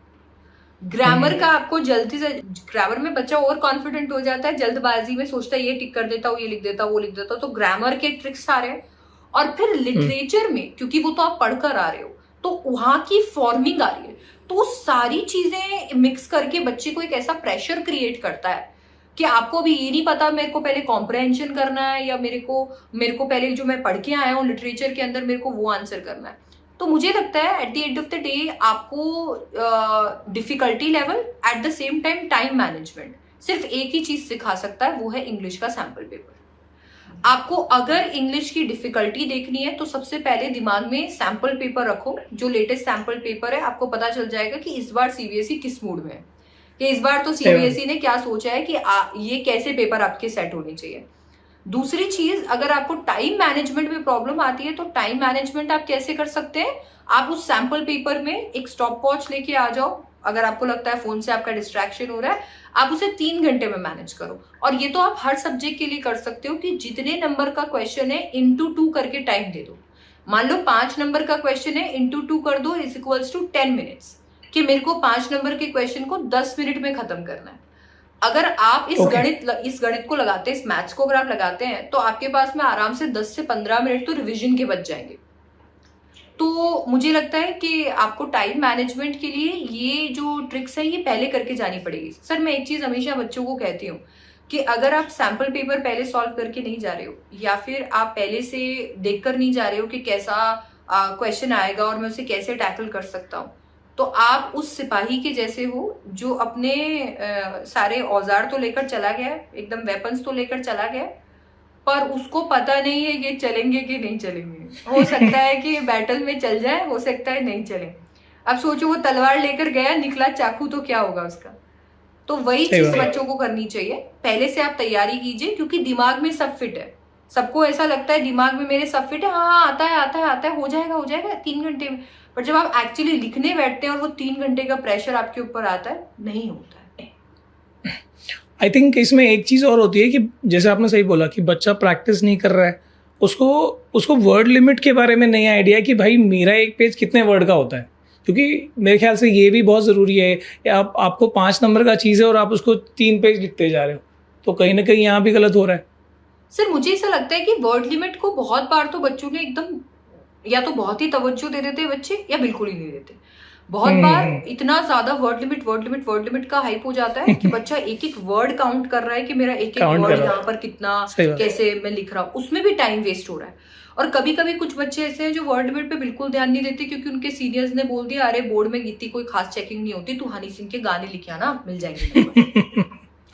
ग्रामर का आपको जल्दी से, ग्रामर में बच्चा ओवर कॉन्फिडेंट हो जाता है, जल्दबाजी में सोचता है ये टिक कर देता हूँ, ये लिख देता हूँ, वो लिख देता हूँ, तो ग्रामर के ट्रिक्स आ रहे हैं। और फिर लिटरेचर में क्योंकि वो तो आप पढ़कर आ रहे हो तो वहां की फॉर्मिंग आ रही है, तो सारी चीजें मिक्स करके बच्चे को एक ऐसा प्रेशर क्रिएट करता है कि आपको भी ये नहीं पता मेरे को पहले कॉम्प्रहेंशन करना है या मेरे को पहले जो मैं पढ़ के आया हूँ लिटरेचर के अंदर मेरे को वो आंसर करना है। तो मुझे लगता है at the end of the day आपको difficulty level at the same time time management सिर्फ एक ही चीज सिखा सकता है, वो है इंग्लिश का सैम्पल पेपर। आपको अगर इंग्लिश की डिफिकल्टी देखनी है तो सबसे पहले दिमाग में सैम्पल पेपर रखो, जो लेटेस्ट सैम्पल पेपर है। आपको पता चल जाएगा कि इस बार सीबीएसई किस मूड में है, कि इस बार तो सीबीएसई ने क्या सोचा है कि ये कैसे पेपर आपके सेट होने चाहिए। दूसरी चीज, अगर आपको टाइम मैनेजमेंट में प्रॉब्लम आती है तो टाइम मैनेजमेंट आप कैसे कर सकते हैं, आप उस सैम्पल पेपर में एक स्टॉप वॉच लेके आ जाओ। अगर आपको लगता है फोन से आपका डिस्ट्रैक्शन हो रहा है, आप उसे 3 घंटे में मैनेज करो। और ये तो आप हर सब्जेक्ट के लिए कर सकते हो कि जितने नंबर का क्वेश्चन है इंटू 2 करके टाइम दे दो। मान लो 5 नंबर का क्वेश्चन है, इंटू 2 कर दो इज इक्वल्स टू 10 मिनट्स, कि मेरे को 5 नंबर के क्वेश्चन को 10 मिनट में खत्म करना है। अगर आप इस गणित को लगाते हैं, इस मैथ्स को अगर आप लगाते हैं तो आपके पास में आराम से 10 से 15 मिनट तो रिवीजन के बच जाएंगे। तो मुझे लगता है कि आपको टाइम मैनेजमेंट के लिए ये जो ट्रिक्स है ये पहले करके जानी पड़ेगी। सर मैं एक चीज हमेशा बच्चों को कहती हूँ कि अगर आप सैम्पल पेपर पहले सॉल्व करके नहीं जा रहे हो, या फिर आप पहले से देख कर नहीं जा रहे हो कि कैसा क्वेश्चन आएगा और मैं उसे कैसे टैकल कर सकता हूँ, तो आप उस सिपाही के जैसे हो जो अपने सारे औजार तो लेकर चला गया है, एकदम वेपन्स तो लेकर चला गया है, पर उसको पता नहीं है कि चलेंगे कि नहीं चलेंगे। हो सकता है कि बैटल में चल जाए, हो सकता है नहीं चले। अब सोचो वो तलवार लेकर गया, निकला चाकू, तो क्या होगा उसका। तो वही चीज बच्चों को करनी चाहिए, पहले से आप तैयारी कीजिए, क्योंकि दिमाग में सब फिट है। सबको ऐसा लगता है दिमाग में मेरे सब फिट है, हाँ आता है आता है आता है, हो जाएगा 3 घंटे में। पर जब आप एक्चुअली लिखने बैठते हैं और वो 3 घंटे का प्रेशर आपके ऊपर आता है, नहीं होता है। आई थिंक इसमें एक चीज़ और होती है कि जैसे आपने सही बोला कि बच्चा प्रैक्टिस नहीं कर रहा है, उसको वर्ड लिमिट के बारे में नहीं आइडिया कि भाई मेरा एक पेज कितने वर्ड का होता है, क्योंकि मेरे ख्याल से ये भी बहुत ज़रूरी है कि आपको 5 नंबर का चीज़ है और आप उसको 3 पेज लिखते जा रहे हो, तो कहीं ना कहीं यहाँ भी गलत हो रहा है। सर मुझे ऐसा लगता है कि वर्ड लिमिट को बहुत बार तो बच्चों ने एकदम या तो बहुत ही तवज्जो दे देते हैं बच्चे, या बिल्कुल ही नहीं देते। बहुत बार इतना ज्यादा वर्ड लिमिट का हाइप हो जाता है कि बच्चा एक एक वर्ड काउंट कर रहा है कि मेरा एक एक वर्ड यहाँ पर कितना, कैसे मैं लिख रहा हूँ, उसमें भी टाइम वेस्ट हो रहा है। और कभी कभी कुछ बच्चे ऐसे हैं जो वर्ड लिमिट पे बिल्कुल ध्यान नहीं देते, क्योंकि उनके सीनियर्स ने बोल दिया अरे बोर्ड में इतनी कोई खास चेकिंग नहीं होती, तू हनी सिंह के गाने लिखे आना, मिल जाएंगे।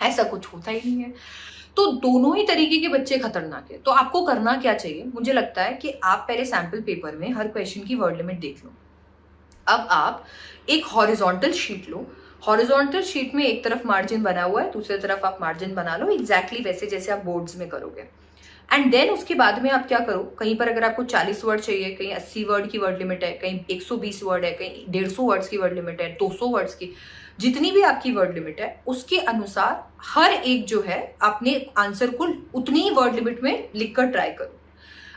ऐसा कुछ होता ही नहीं है। तो दोनों ही तरीके के बच्चे खतरनाक है। तो आपको करना क्या चाहिए, मुझे लगता है कि आप पहले सैंपल पेपर में हर क्वेश्चन की वर्ड लिमिट देख लो। अब आप एक हॉरिजॉन्टल शीट लो, हॉरिजॉन्टल शीट में एक तरफ मार्जिन बना हुआ है, दूसरी तरफ आप मार्जिन बना लो, एग्जैक्टली वैसे जैसे आप बोर्ड्स में करोगे। एंड देन उसके बाद में आप क्या करो, कहीं पर अगर आपको 40 वर्ड चाहिए, कहीं 80 वर्ड की वर्ड लिमिट है, कहीं 120 वर्ड है, कहीं 150 वर्ड्स की वर्ड लिमिट है, 200 वर्ड्स की, जितनी भी आपकी वर्ड लिमिट है उसके अनुसार हर एक जो है अपने आंसर को उतनी ही वर्ड लिमिट में लिखकर ट्राई करो।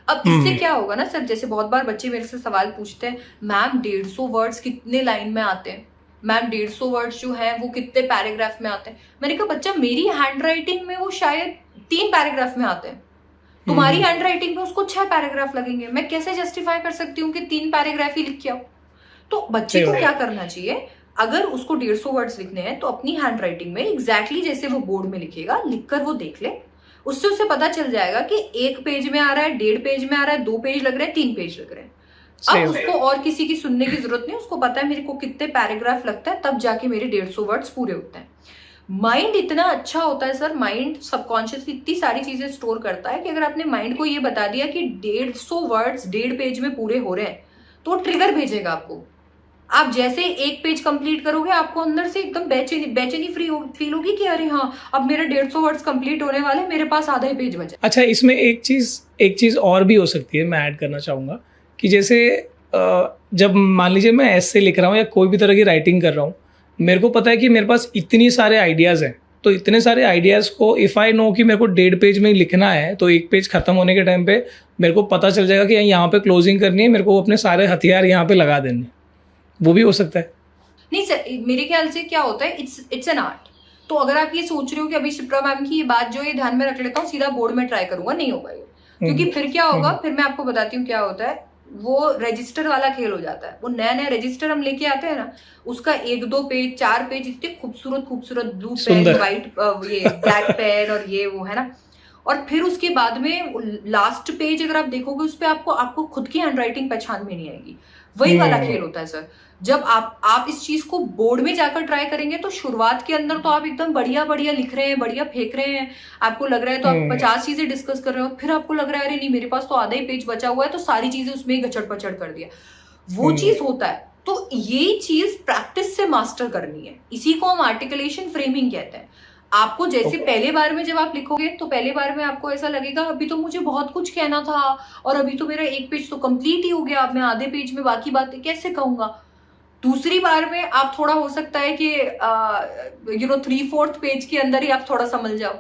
अब इससे क्या होगा ना सर, जैसे बहुत बार बच्चे मेरे से सवाल पूछते हैं, मैम 150 वर्ड्स कितने लाइन में आते हैं, मैम 150 वर्ड्स जो है वो कितने पैराग्राफ में आते हैं। मैंने कहा बच्चा मेरी हैंड राइटिंग में वो शायद 3 पैराग्राफ में आते हैं, तुम्हारी हैंड राइटिंग में उसको 6 पैराग्राफ लगेंगे। मैं कैसे जस्टिफाई कर सकती हूँ कि 3 पैराग्राफ ही लिख के आओ। तो बच्चे को क्या करना चाहिए, अगर उसको 150 वर्ड्स लिखने हैं तो अपनी हैंड राइटिंग में एग्जैक्टली जैसे वो बोर्ड में लिखेगा, लिखकर वो देख ले, उससे उसे पता चल जाएगा कि 1 पेज में आ रहा है, 1.5 पेज में आ रहा है, 2 पेज लग रहे हैं, 3 पेज लग रहे हैं। अब उसको और किसी की सुनने की जरूरत नहीं, उसको पता है मेरे को कितने पैराग्राफ लगता है, तब जाके मेरे 150 वर्ड्स पूरे होते हैं। माइंड इतना अच्छा होता है सर, माइंड सबकॉन्शियसली इतनी सारी चीजें स्टोर करता है कि अगर आपने माइंड को ये बता दिया कि 150 वर्ड्स 1.5 पेज में पूरे हो रहे हैं, तो ट्रिगर भेजेगा आपको। आप जैसे 1 पेज कंप्लीट करोगे, आपको अंदर से एकदम बेचैनी फील होगी कि अरे हाँ अब मेरा 150 वर्ड्स कंप्लीट होने वाले, मेरे पास आधा ही पेज बचा। अच्छा, इसमें एक चीज और भी हो सकती है, मैं ऐड करना चाहूँगा कि जैसे जब मान लीजिए मैं ऐसे लिख रहा हूँ या कोई भी तरह की राइटिंग कर रहा हूँ, मेरे को पता है कि मेरे पास इतनी सारे आइडियाज़ हैं, तो इतने सारे आइडियाज़ को इफ़ आई नो कि मेरे को 1.5 पेज में लिखना है, तो 1 पेज खत्म होने के टाइम पे मेरे को पता चल जाएगा कि यहाँ पे क्लोजिंग करनी है, मेरे को अपने सारे हथियार यहाँ पे लगा देने। वो भी हो सकता है। नहीं सर, मेरे ख्याल से क्या होता है, इट्स एन आर्ट। तो अगर आप ये सोच रहे हो कि अभी शिप्रा मैम की ये बात जो है ध्यान में रख लेता हूँ, सीधा बोर्ड में ट्राई करूंगा, नहीं होगा ये। क्योंकि फिर क्या होगा, फिर मैं आपको बताती हूँ क्या होता है, वो रजिस्टर वाला खेल हो जाता है। वो नया नया रजिस्टर हम लेके आते हैं ना, उसका 1-2 पेज 4 पेज इतने खूबसूरत ब्लू पेन, व्हाइट ये ब्लैक पेन और ये वो है ना, और फिर उसके बाद में लास्ट पेज अगर आप देखोगे उस पर आपको खुद की हैंड राइटिंग पहचान में नहीं आएगी। वही वाला खेल होता है सर। जब आप इस चीज को बोर्ड में जाकर ट्राई करेंगे तो शुरुआत के अंदर तो आप एकदम बढ़िया लिख रहे हैं, बढ़िया फेंक रहे हैं, आपको लग रहा है तो आप 50 चीजें डिस्कस कर रहे हो, फिर आपको लग रहा है अरे नहीं मेरे पास तो आधा ही पेज बचा हुआ है, तो सारी चीजें उसमें ही गचड़ पचड़ कर दिया। वो चीज होता है। तो ये चीज प्रैक्टिस से मास्टर करनी है, इसी को हम आर्टिकुलेशन फ्रेमिंग कहते हैं। आपको जैसे पहले बार में जब आप लिखोगे तो पहले बार में आपको ऐसा लगेगा अभी तो मुझे बहुत कुछ कहना था और अभी तो मेरा 1 पेज तो कंप्लीट ही हो गया, अब मैं आधे पेज में बाकी बातें कैसे कहूंगा। दूसरी बार में आप थोड़ा हो सकता है कि 3/4 पेज के अंदर ही आप थोड़ा समझ जाओ,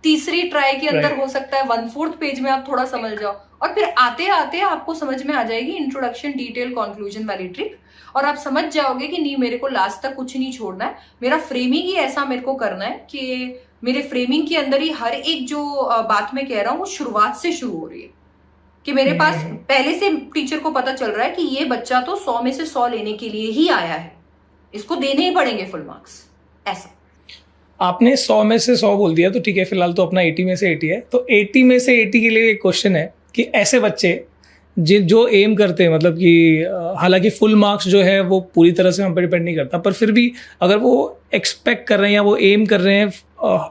तीसरी ट्राई के अंदर हो सकता है 1/4 पेज में आप थोड़ा समझ जाओ, और फिर आते आते आपको समझ में आ जाएगी इंट्रोडक्शन डिटेल कंक्लूजन वाली ट्रिक, और आप समझ जाओगे कि नहीं मेरे को लास्ट तक कुछ नहीं छोड़ना है, मेरा फ्रेमिंग ही ऐसा मेरे को करना है कि मेरे फ्रेमिंग के अंदर ही हर एक जो बात मैं कह रहा हूँ वो शुरुआत से शुरू हो रही है। कि मेरे पास पहले से टीचर को पता चल रहा है कि ये बच्चा तो 100 में से 100 लेने के लिए ही आया है, इसको देने ही पड़ेंगे फुल मार्क्स, ऐसा। आपने 100 में से 100 बोल दिया तो ठीक है, फिलहाल तो अपना 80 में से 80 है, तो 80 में से 80 के लिए एक क्वेश्चन है कि ऐसे बच्चे जो एम करते हैं, मतलब कि हालांकि फुल मार्क्स जो है वो पूरी तरह से हम पर डिपेंड नहीं करता, पर फिर भी अगर वो एक्सपेक्ट कर रहे हैं या वो एम कर रहे हैं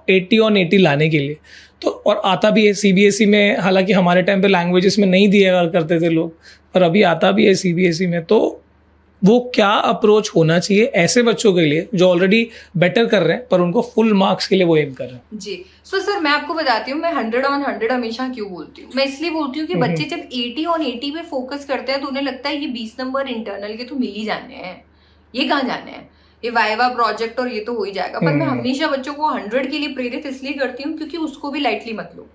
80 ऑन 80 लाने के लिए, तो और आता भी है सीबीएसई में, हालांकि हमारे टाइम पे लैंग्वेजेस में नहीं दिया करते थे लोग, पर अभी आता भी है सीबीएसई में, तो वो क्या अप्रोच होना चाहिए ऐसे बच्चों के लिए जो ऑलरेडी बेटर कर रहे हैं पर उनको फुल मार्क्स के लिए वो एम कर रहे हैं? जी, सर मैं आपको बताती हूँ, मैं 100 ऑन 100 हमेशा क्यों बोलती हूँ। मैं इसलिए बोलती हूँ कि बच्चे जब 80 ऑन 80 पे फोकस करते हैं तो उन्हें लगता है ये 20 नंबर इंटरनल के तो मिल ही जाने हैं, ये कहाँ जाने हैं, ये वाइवा प्रोजेक्ट और ये तो हो ही जाएगा। पर मैं हमेशा बच्चों को 100 के लिए प्रेरित इसलिए करती हूँ क्योंकि उसको भी लाइटली मत लो।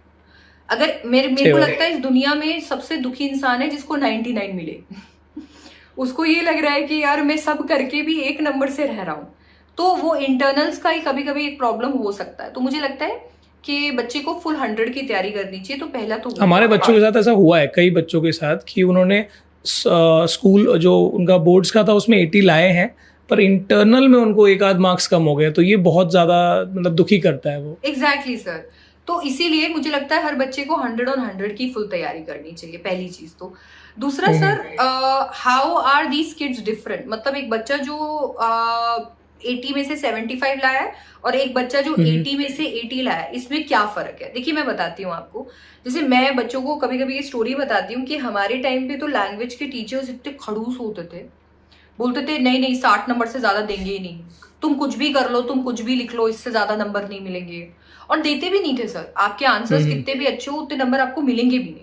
अगर मेरे को लगता है इस दुनिया में सबसे दुखी इंसान है जिसको 99 मिले। उसको ये लग रहा है कि यार मैं सब करके भी 1 नंबर से रह रहा हूँ, तो वो इंटरनल्स का ही कभी कभी एक प्रॉब्लम हो सकता है। तो मुझे लगता है कि बच्चे को फुल 100 की तैयारी करनी चाहिए। तो पहला तो हमारे बच्चों के साथ ऐसा हुआ है, कई बच्चों के साथ, कि उन्होंने स्कूल जो उनका बोर्ड्स का था उसमें 80 लाए हैं, पर इंटरनल में उनको 1 आध मार्क्स कम हो गए, तो ये बहुत ज्यादा मतलब दुखी करता है वो। एग्जैक्टली सर, तो इसीलिए मुझे लगता है हर बच्चे को 100 ऑन 100 की फुल तैयारी करनी चाहिए, पहली चीज तो। दूसरा sir, how are these kids different, मतलब एक बच्चा जो 80 में से 75 लाया है और एक बच्चा जो 80 में से 80 लाया है, इसमें क्या फर्क है? देखिए मैं बताती हूँ आपको। जैसे मैं बच्चों को कभी कभी ये स्टोरी बताती हूँ कि हमारे टाइम पे तो लैंग्वेज के टीचर्स इतने खड़ूस होते थे, बोलते थे नहीं 60 नंबर से ज्यादा देंगे ही नहीं, तुम कुछ भी कर लो, तुम कुछ भी लिख लो, इससे ज्यादा नंबर नहीं मिलेंगे। और देते भी नहीं थे सर, आपके आंसर्स कितने भी अच्छे हो उतने नंबर आपको मिलेंगे भी नहीं।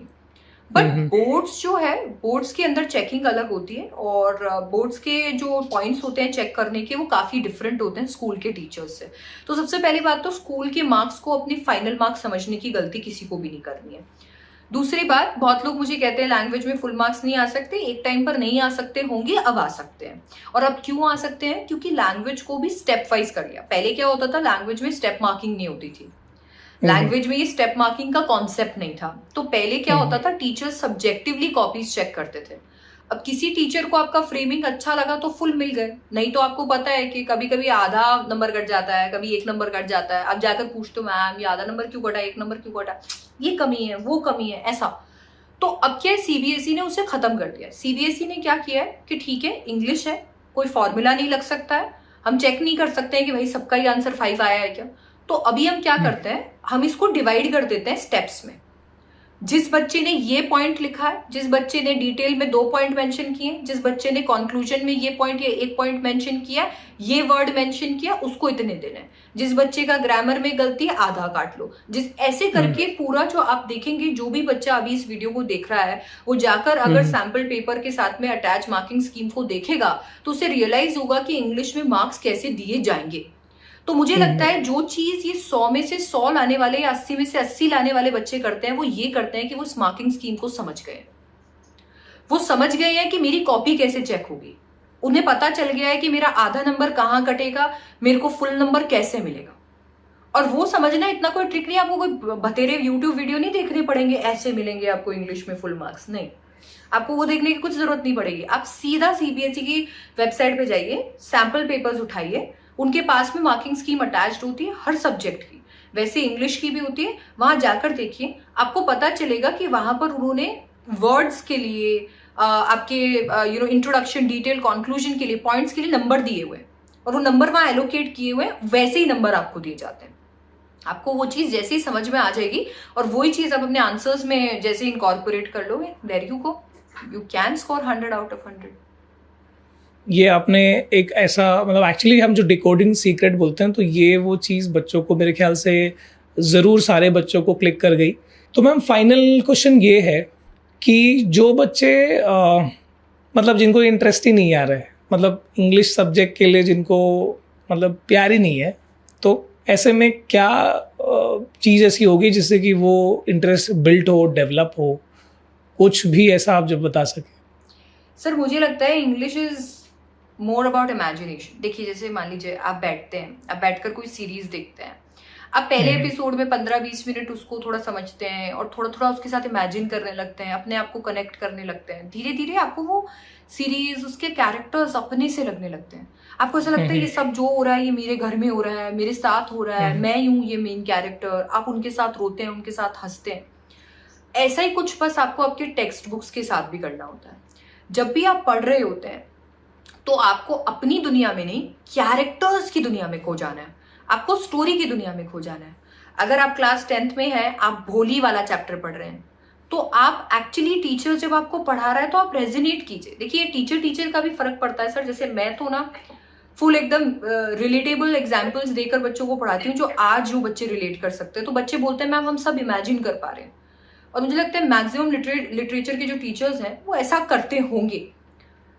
बट बोर्ड्स जो है, बोर्ड्स के अंदर चेकिंग अलग होती है और बोर्ड्स के जो पॉइंट्स होते हैं चेक करने के वो काफी डिफरेंट होते हैं स्कूल के टीचर्स से। तो सबसे पहली बात तो स्कूल के मार्क्स को अपने फाइनल मार्क्स समझने की गलती किसी को भी नहीं करनी है। दूसरी बात, बहुत लोग मुझे कहते हैं लैंग्वेज में फुल मार्क्स नहीं आ सकते, एक टाइम पर नहीं आ सकते होंगे, अब आ सकते हैं। और अब क्यों आ सकते हैं? क्योंकि लैंग्वेज को भी स्टेप वाइज कर लिया। पहले क्या होता था, लैंग्वेज में स्टेप मार्किंग नहीं होती थी, लैंग्वेज में ये स्टेप मार्किंग का कॉन्सेप्ट नहीं था। तो पहले क्या होता था, टीचर्स सब्जेक्टिवली कॉपीज चेक करते थे। अब किसी टीचर को आपका फ्रेमिंग अच्छा लगा तो फुल मिल गए, नहीं तो आपको पता है कि कभी कभी आधा नंबर कट जाता है, कभी 1 नंबर कट जाता है। अब जाकर पूछते हो मैम ये आधा नंबर क्यों कटा, 1 नंबर क्यों कटा, ये कमी है वो कमी है, ऐसा। तो अब क्या है, सीबीएसई ने उसे खत्म कर दिया। सीबीएसई ने क्या किया है कि ठीक है इंग्लिश है, कोई फॉर्मूला नहीं लग सकता है, हम चेक नहीं कर सकते हैं कि भाई सबका ही आंसर 5 आया है क्या। तो अभी हम क्या करते हैं, हम इसको डिवाइड कर देते हैं स्टेप्स में। जिस बच्चे ने ये पॉइंट लिखा है, जिस बच्चे ने डिटेल में 2 पॉइंट मेंशन किए, जिस बच्चे ने कंक्लूजन में ये पॉइंट या 1 पॉइंट मेंशन किया, ये वर्ड मेंशन किया, उसको इतने देने हैं। जिस बच्चे का ग्रामर में गलती है आधा काट लो, जिस ऐसे करके पूरा जो आप देखेंगे, जो भी बच्चा अभी इस वीडियो को देख रहा है वो जाकर अगर सैंपल पेपर के साथ में अटैच मार्किंग स्कीम को देखेगा तो उसे रियलाइज होगा कि इंग्लिश में मार्क्स कैसे दिए जाएंगे। तो मुझे लगता है जो चीज ये 100 में से 100 लाने वाले या 80 में से 80 लाने वाले बच्चे करते हैं, वो ये करते हैं कि वो इस मार्किंग स्कीम को समझ गए। वो समझ गए हैं कि मेरी कॉपी कैसे चेक होगी, उन्हें पता चल गया है कि मेरा आधा नंबर कहाँ कटेगा, मेरे को फुल नंबर कैसे मिलेगा। और वो समझना इतना कोई ट्रिक नहीं, आपको कोई बतेरे यूट्यूब वीडियो नहीं देखने पड़ेंगे ऐसे मिलेंगे आपको इंग्लिश में फुल मार्क्स, नहीं, आपको वो देखने की कुछ जरूरत नहीं पड़ेगी। आप सीधा सीबीएसई की वेबसाइट पे जाइए, सैंपल पेपर्स उठाइए, उनके पास में मार्किंग स्कीम अटैच्ड होती है हर सब्जेक्ट की, वैसे इंग्लिश की भी होती है। वहां जाकर देखिए, आपको पता चलेगा कि वहां पर उन्होंने वर्ड्स के लिए आपके इंट्रोडक्शन, डिटेल, कंक्लूजन के लिए, पॉइंट्स के लिए नंबर दिए हुए हैं और वो नंबर वहां एलोकेट किए हुए हैं, वैसे ही नंबर आपको दिए जाते हैं। आपको वो चीज जैसे ही समझ में आ जाएगी और वही चीज आप अपने आंसर्स में जैसे इनकॉर्पोरेट कर लोगे, there you go, you can score 100 out of 100। ये आपने एक ऐसा, मतलब एक्चुअली हम जो डिकोडिंग सीक्रेट बोलते हैं, तो ये वो चीज़ बच्चों को मेरे ख्याल से ज़रूर सारे बच्चों को क्लिक कर गई। तो मैम फाइनल क्वेश्चन ये है कि जो बच्चे मतलब जिनको इंटरेस्ट ही नहीं आ रहा है, मतलब इंग्लिश सब्जेक्ट के लिए जिनको मतलब प्यार ही नहीं है, तो ऐसे में क्या चीज़ ऐसी होगी जिससे कि वो इंटरेस्ट बिल्ट हो, डेवलप हो, कुछ भी ऐसा आप जब बता सकें। सर मुझे लगता है English is more about imagination. देखिए जैसे मान लीजिए आप बैठते हैं, आप बैठकर कोई सीरीज देखते हैं, आप पहले एपिसोड में 15-20 मिनट उसको थोड़ा समझते हैं और थोड़ा थोड़ा उसके साथ इमेजिन करने लगते हैं, अपने आप को कनेक्ट करने लगते हैं, धीरे धीरे आपको वो सीरीज, उसके कैरेक्टर्स अपने से लगने लगते हैं। आपको ऐसा लगता है ये सब जो हो रहा है ये मेरे घर में हो रहा है, मेरे साथ हो रहा है, मैं हूँ ये मेन कैरेक्टर। आप उनके साथ रोते हैं, उनके साथ हंसते हैं। ऐसा ही कुछ बस आपको आपके टेक्स्ट बुक्स के साथ भी करना होता है। जब भी आप पढ़ रहे होते हैं तो आपको अपनी दुनिया में नहीं, कैरेक्टर्स की दुनिया में खो जाना है, आपको स्टोरी की दुनिया में खो जाना है। अगर आप क्लास 10th में हैं, आप भोली वाला चैप्टर पढ़ रहे हैं, तो आप एक्चुअली टीचर जब आपको पढ़ा रहा है तो आप रेजोनेट कीजिए। देखिए टीचर का भी फर्क पड़ता है सर। जैसे मैं तो ना फुल एकदम रिलेटेबल एग्जाम्पल्स देकर बच्चों को पढ़ाती हूँ, जो आज जो बच्चे रिलेट कर सकते हैं। तो बच्चे बोलते हैं मैम हम सब इमेजिन कर पा रहे हैं। और मुझे लगता है मैक्सिमम लिटरेचर के जो टीचर्स हैं वो ऐसा करते होंगे,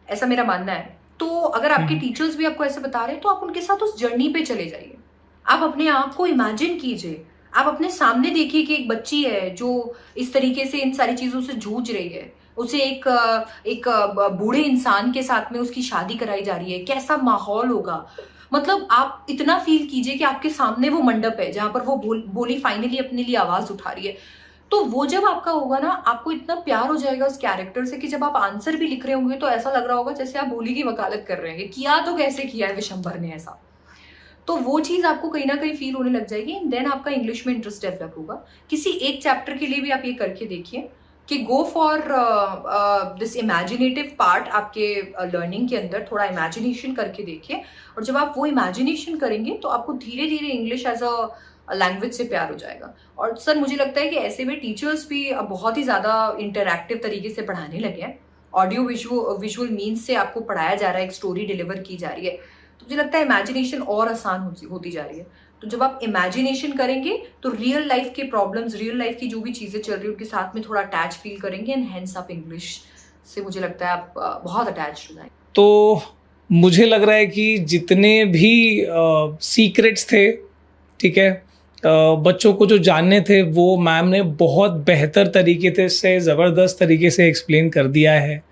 ऐसा मेरा मानना है। तो अगर आपके टीचर्स भी आपको ऐसे बता रहे हैं तो आप उनके साथ उस जर्नी पे चले जाइए। आप अपने आप को इमेजिन कीजिए, आप अपने सामने देखिए कि एक बच्ची है जो इस तरीके से इन सारी चीजों से जूझ रही है, उसे एक बूढ़े इंसान के साथ में उसकी शादी कराई जा रही है, कैसा माहौल होगा। मतलब आप इतना फील कीजिए कि आपके सामने वो मंडप है जहां पर वो बोली फाइनली अपने लिए आवाज उठा रही है। तो वो जब आपका होगा ना, आपको इतना प्यार हो जाएगा उस कैरेक्टर से कि जब आप आंसर भी लिख रहे होंगे तो ऐसा लग रहा होगा जैसे आप भोली की वकालत कर रहे हैं, किया तो कैसे किया है विशंबर ने ऐसा। तो वो चीज आपको कहीं ना कहीं फील होने लग जाएगी एंड देन आपका इंग्लिश में इंटरेस्ट डेवलप होगा। किसी एक चैप्टर के लिए भी आप ये करके देखिए कि go for this imaginative part. आपके लर्निंग के अंदर थोड़ा इमेजिनेशन करके देखिए, और जब आप वो इमेजिनेशन करेंगे तो आपको धीरे धीरे इंग्लिश एज अ लैंग्वेज से प्यार हो जाएगा। और सर मुझे लगता है कि ऐसे में टीचर्स भी अब बहुत ही ज़्यादा इंटरैक्टिव तरीके से पढ़ाने लगे हैं। ऑडियो विजुअल मीन्स से आपको पढ़ाया जा रहा है, एक स्टोरी डिलीवर की जा रही है। तो मुझे लगता है इमेजिनेशन और आसान होती जा रही है। तो जब आप इमेजिनेशन करेंगे तो रियल लाइफ के प्रॉब्लम्स, रियल लाइफ की जो भी चीज़ें चल रही है उनके साथ में थोड़ा अटैच फील करेंगे एंड हेंस आप इंग्लिश से मुझे लगता है आप बहुत अटैच हो जाएंगे। तो मुझे लग रहा है कि जितने भी सीक्रेट्स थे, ठीक है, बच्चों को जो जानने थे वो मैम ने बहुत बेहतर तरीके से, ज़बरदस्त तरीके से एक्सप्लेन कर दिया है।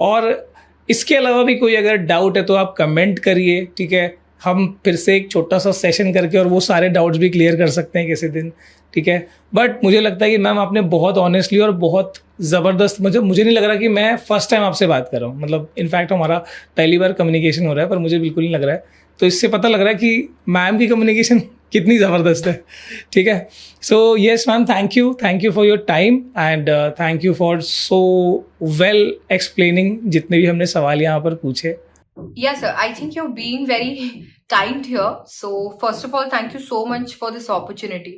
और इसके अलावा भी कोई अगर डाउट है तो आप कमेंट करिए, ठीक है। हम फिर से एक छोटा सा सेशन करके और वो सारे डाउट्स भी क्लियर कर सकते हैं किसी दिन, ठीक है। बट मुझे लगता है कि मैम आपने बहुत ऑनेस्टली और बहुत ज़बरदस्त, मुझे नहीं लग रहा कि मैं फ़र्स्ट टाइम आपसे बात कर रहा हूँ। मतलब इनफैक्ट हमारा पहली बार कम्युनिकेशन हो रहा है, पर मुझे बिल्कुल नहीं लग रहा है। तो इससे पता लग रहा है कि मैम की कम्युनिकेशन कितनी ज़बरदस्त है, ठीक है। So yes ma'am, thank you for your time and thank you for so well explaining जितने भी हमने सवाल यहाँ पर पूछे। Yes, sir. I think you're being very kind here. So first of all, thank you so much for this opportunity.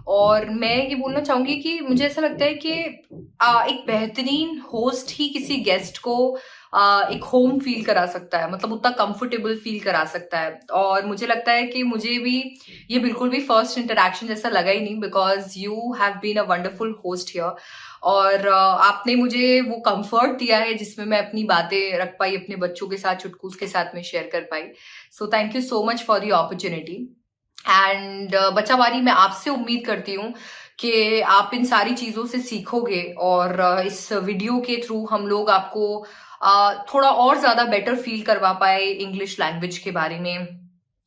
और मैं ये बोलना चाहूंगी कि मुझे ऐसा लगता है कि एक बेहतरीन होस्ट ही किसी गेस्ट को एक होम फील करा सकता है, मतलब उतना कंफर्टेबल फील करा सकता है। और मुझे लगता है कि मुझे भी ये बिल्कुल भी फर्स्ट इंटरेक्शन जैसा लगा ही नहीं, because you have been a wonderful host here. और आपने मुझे वो कंफर्ट दिया है जिसमें मैं अपनी बातें रख पाई, अपने बच्चों के साथ, चुटकुस के साथ में शेयर कर पाई। So thank you so much for the opportunity. And बच्चावारी, मैं आपसे उम्मीद करती हूँ कि आप इन सारी चीज़ों से सीखोगे और इस वीडियो के थ्रू हम लोग आपको थोड़ा और ज़्यादा बेटर फील करवा पाए इंग्लिश लैंग्वेज के बारे में।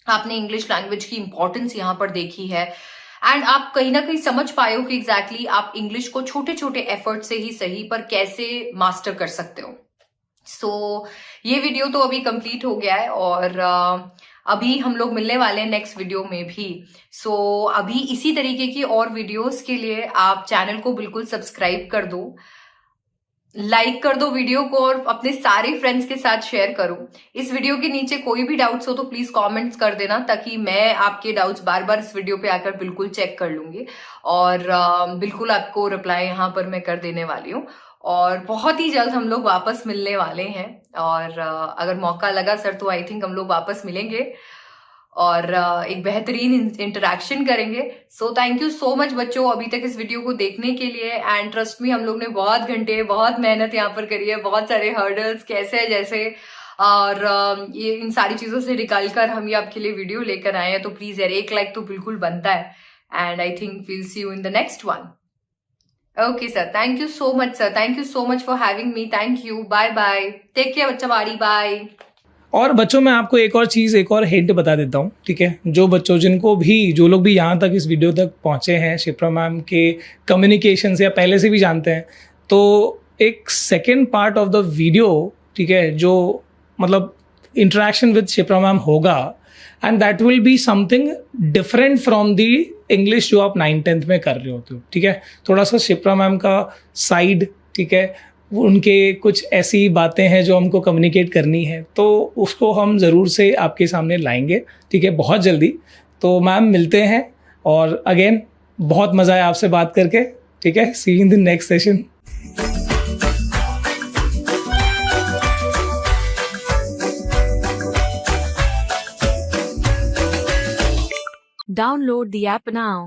आपने इंग्लिश लैंग्वेज की इंपॉर्टेंस यहाँ पर देखी है एंड आप कहीं ना कहीं समझ पाए हो कि एग्जैक्टली आप इंग्लिश को छोटे छोटे एफर्ट से ही सही पर कैसे मास्टर कर सकते हो। सो ये वीडियो तो अभी कंप्लीट हो गया है और अभी हम लोग मिलने वाले हैं नेक्स्ट वीडियो में भी। सो अभी इसी तरीके की और वीडियोस के लिए आप चैनल को बिल्कुल सब्सक्राइब कर दो, लाइक कर दो वीडियो को और अपने सारे फ्रेंड्स के साथ शेयर करो। इस वीडियो के नीचे कोई भी डाउट्स हो तो प्लीज कमेंट्स कर देना, ताकि मैं आपके डाउट्स बार बार इस वीडियो पे आकर बिल्कुल चेक कर लूंगी और बिल्कुल आपको रिप्लाई यहाँ पर मैं कर देने वाली हूँ। और बहुत ही जल्द हम लोग वापस मिलने वाले हैं और अगर मौका लगा सर तो आई थिंक हम लोग वापस मिलेंगे और एक बेहतरीन इंटरेक्शन करेंगे। सो थैंक यू सो मच बच्चों अभी तक इस वीडियो को देखने के लिए। एंड ट्रस्ट मी, हम लोग ने बहुत घंटे, बहुत मेहनत यहाँ पर करी है, बहुत सारे हर्डल्स कैसे जैसे, और ये इन सारी चीजों से निकाल कर हम ये आपके लिए वीडियो लेकर आए हैं। तो प्लीज यार एक लाइक तो बिल्कुल बनता है। And I think will see you in the next one. Okay sir, thank you so much sir, thank you so much for having me, thank you, bye bye, take care बच्चा बाड़ी, बाय। और बच्चों मैं आपको एक और चीज़, एक और हिंट बता देता हूँ, ठीक है। जो बच्चों जो लोग भी यहाँ तक इस वीडियो तक पहुँचे हैं, शिप्रा मैम के कम्युनिकेशन से या पहले से भी जानते हैं, तो एक second part of the video, ठीक है, जो मतलब इंटरेक्शन विद शिप्रा मैम होगा, and that will be something different from the English जो आप 9th-10th में कर रहे होते हो, ठीक है। थोड़ा सा शिप्रा मैम का साइड, ठीक है, उनके कुछ ऐसी बातें हैं जो हमको कम्युनिकेट करनी है, तो उसको हम ज़रूर से आपके सामने लाएंगे, ठीक है, बहुत जल्दी। तो मैम मिलते हैं, और अगेन बहुत मज़ा आया आपसे बात करके, ठीक है। See you in the next session. Download the app now.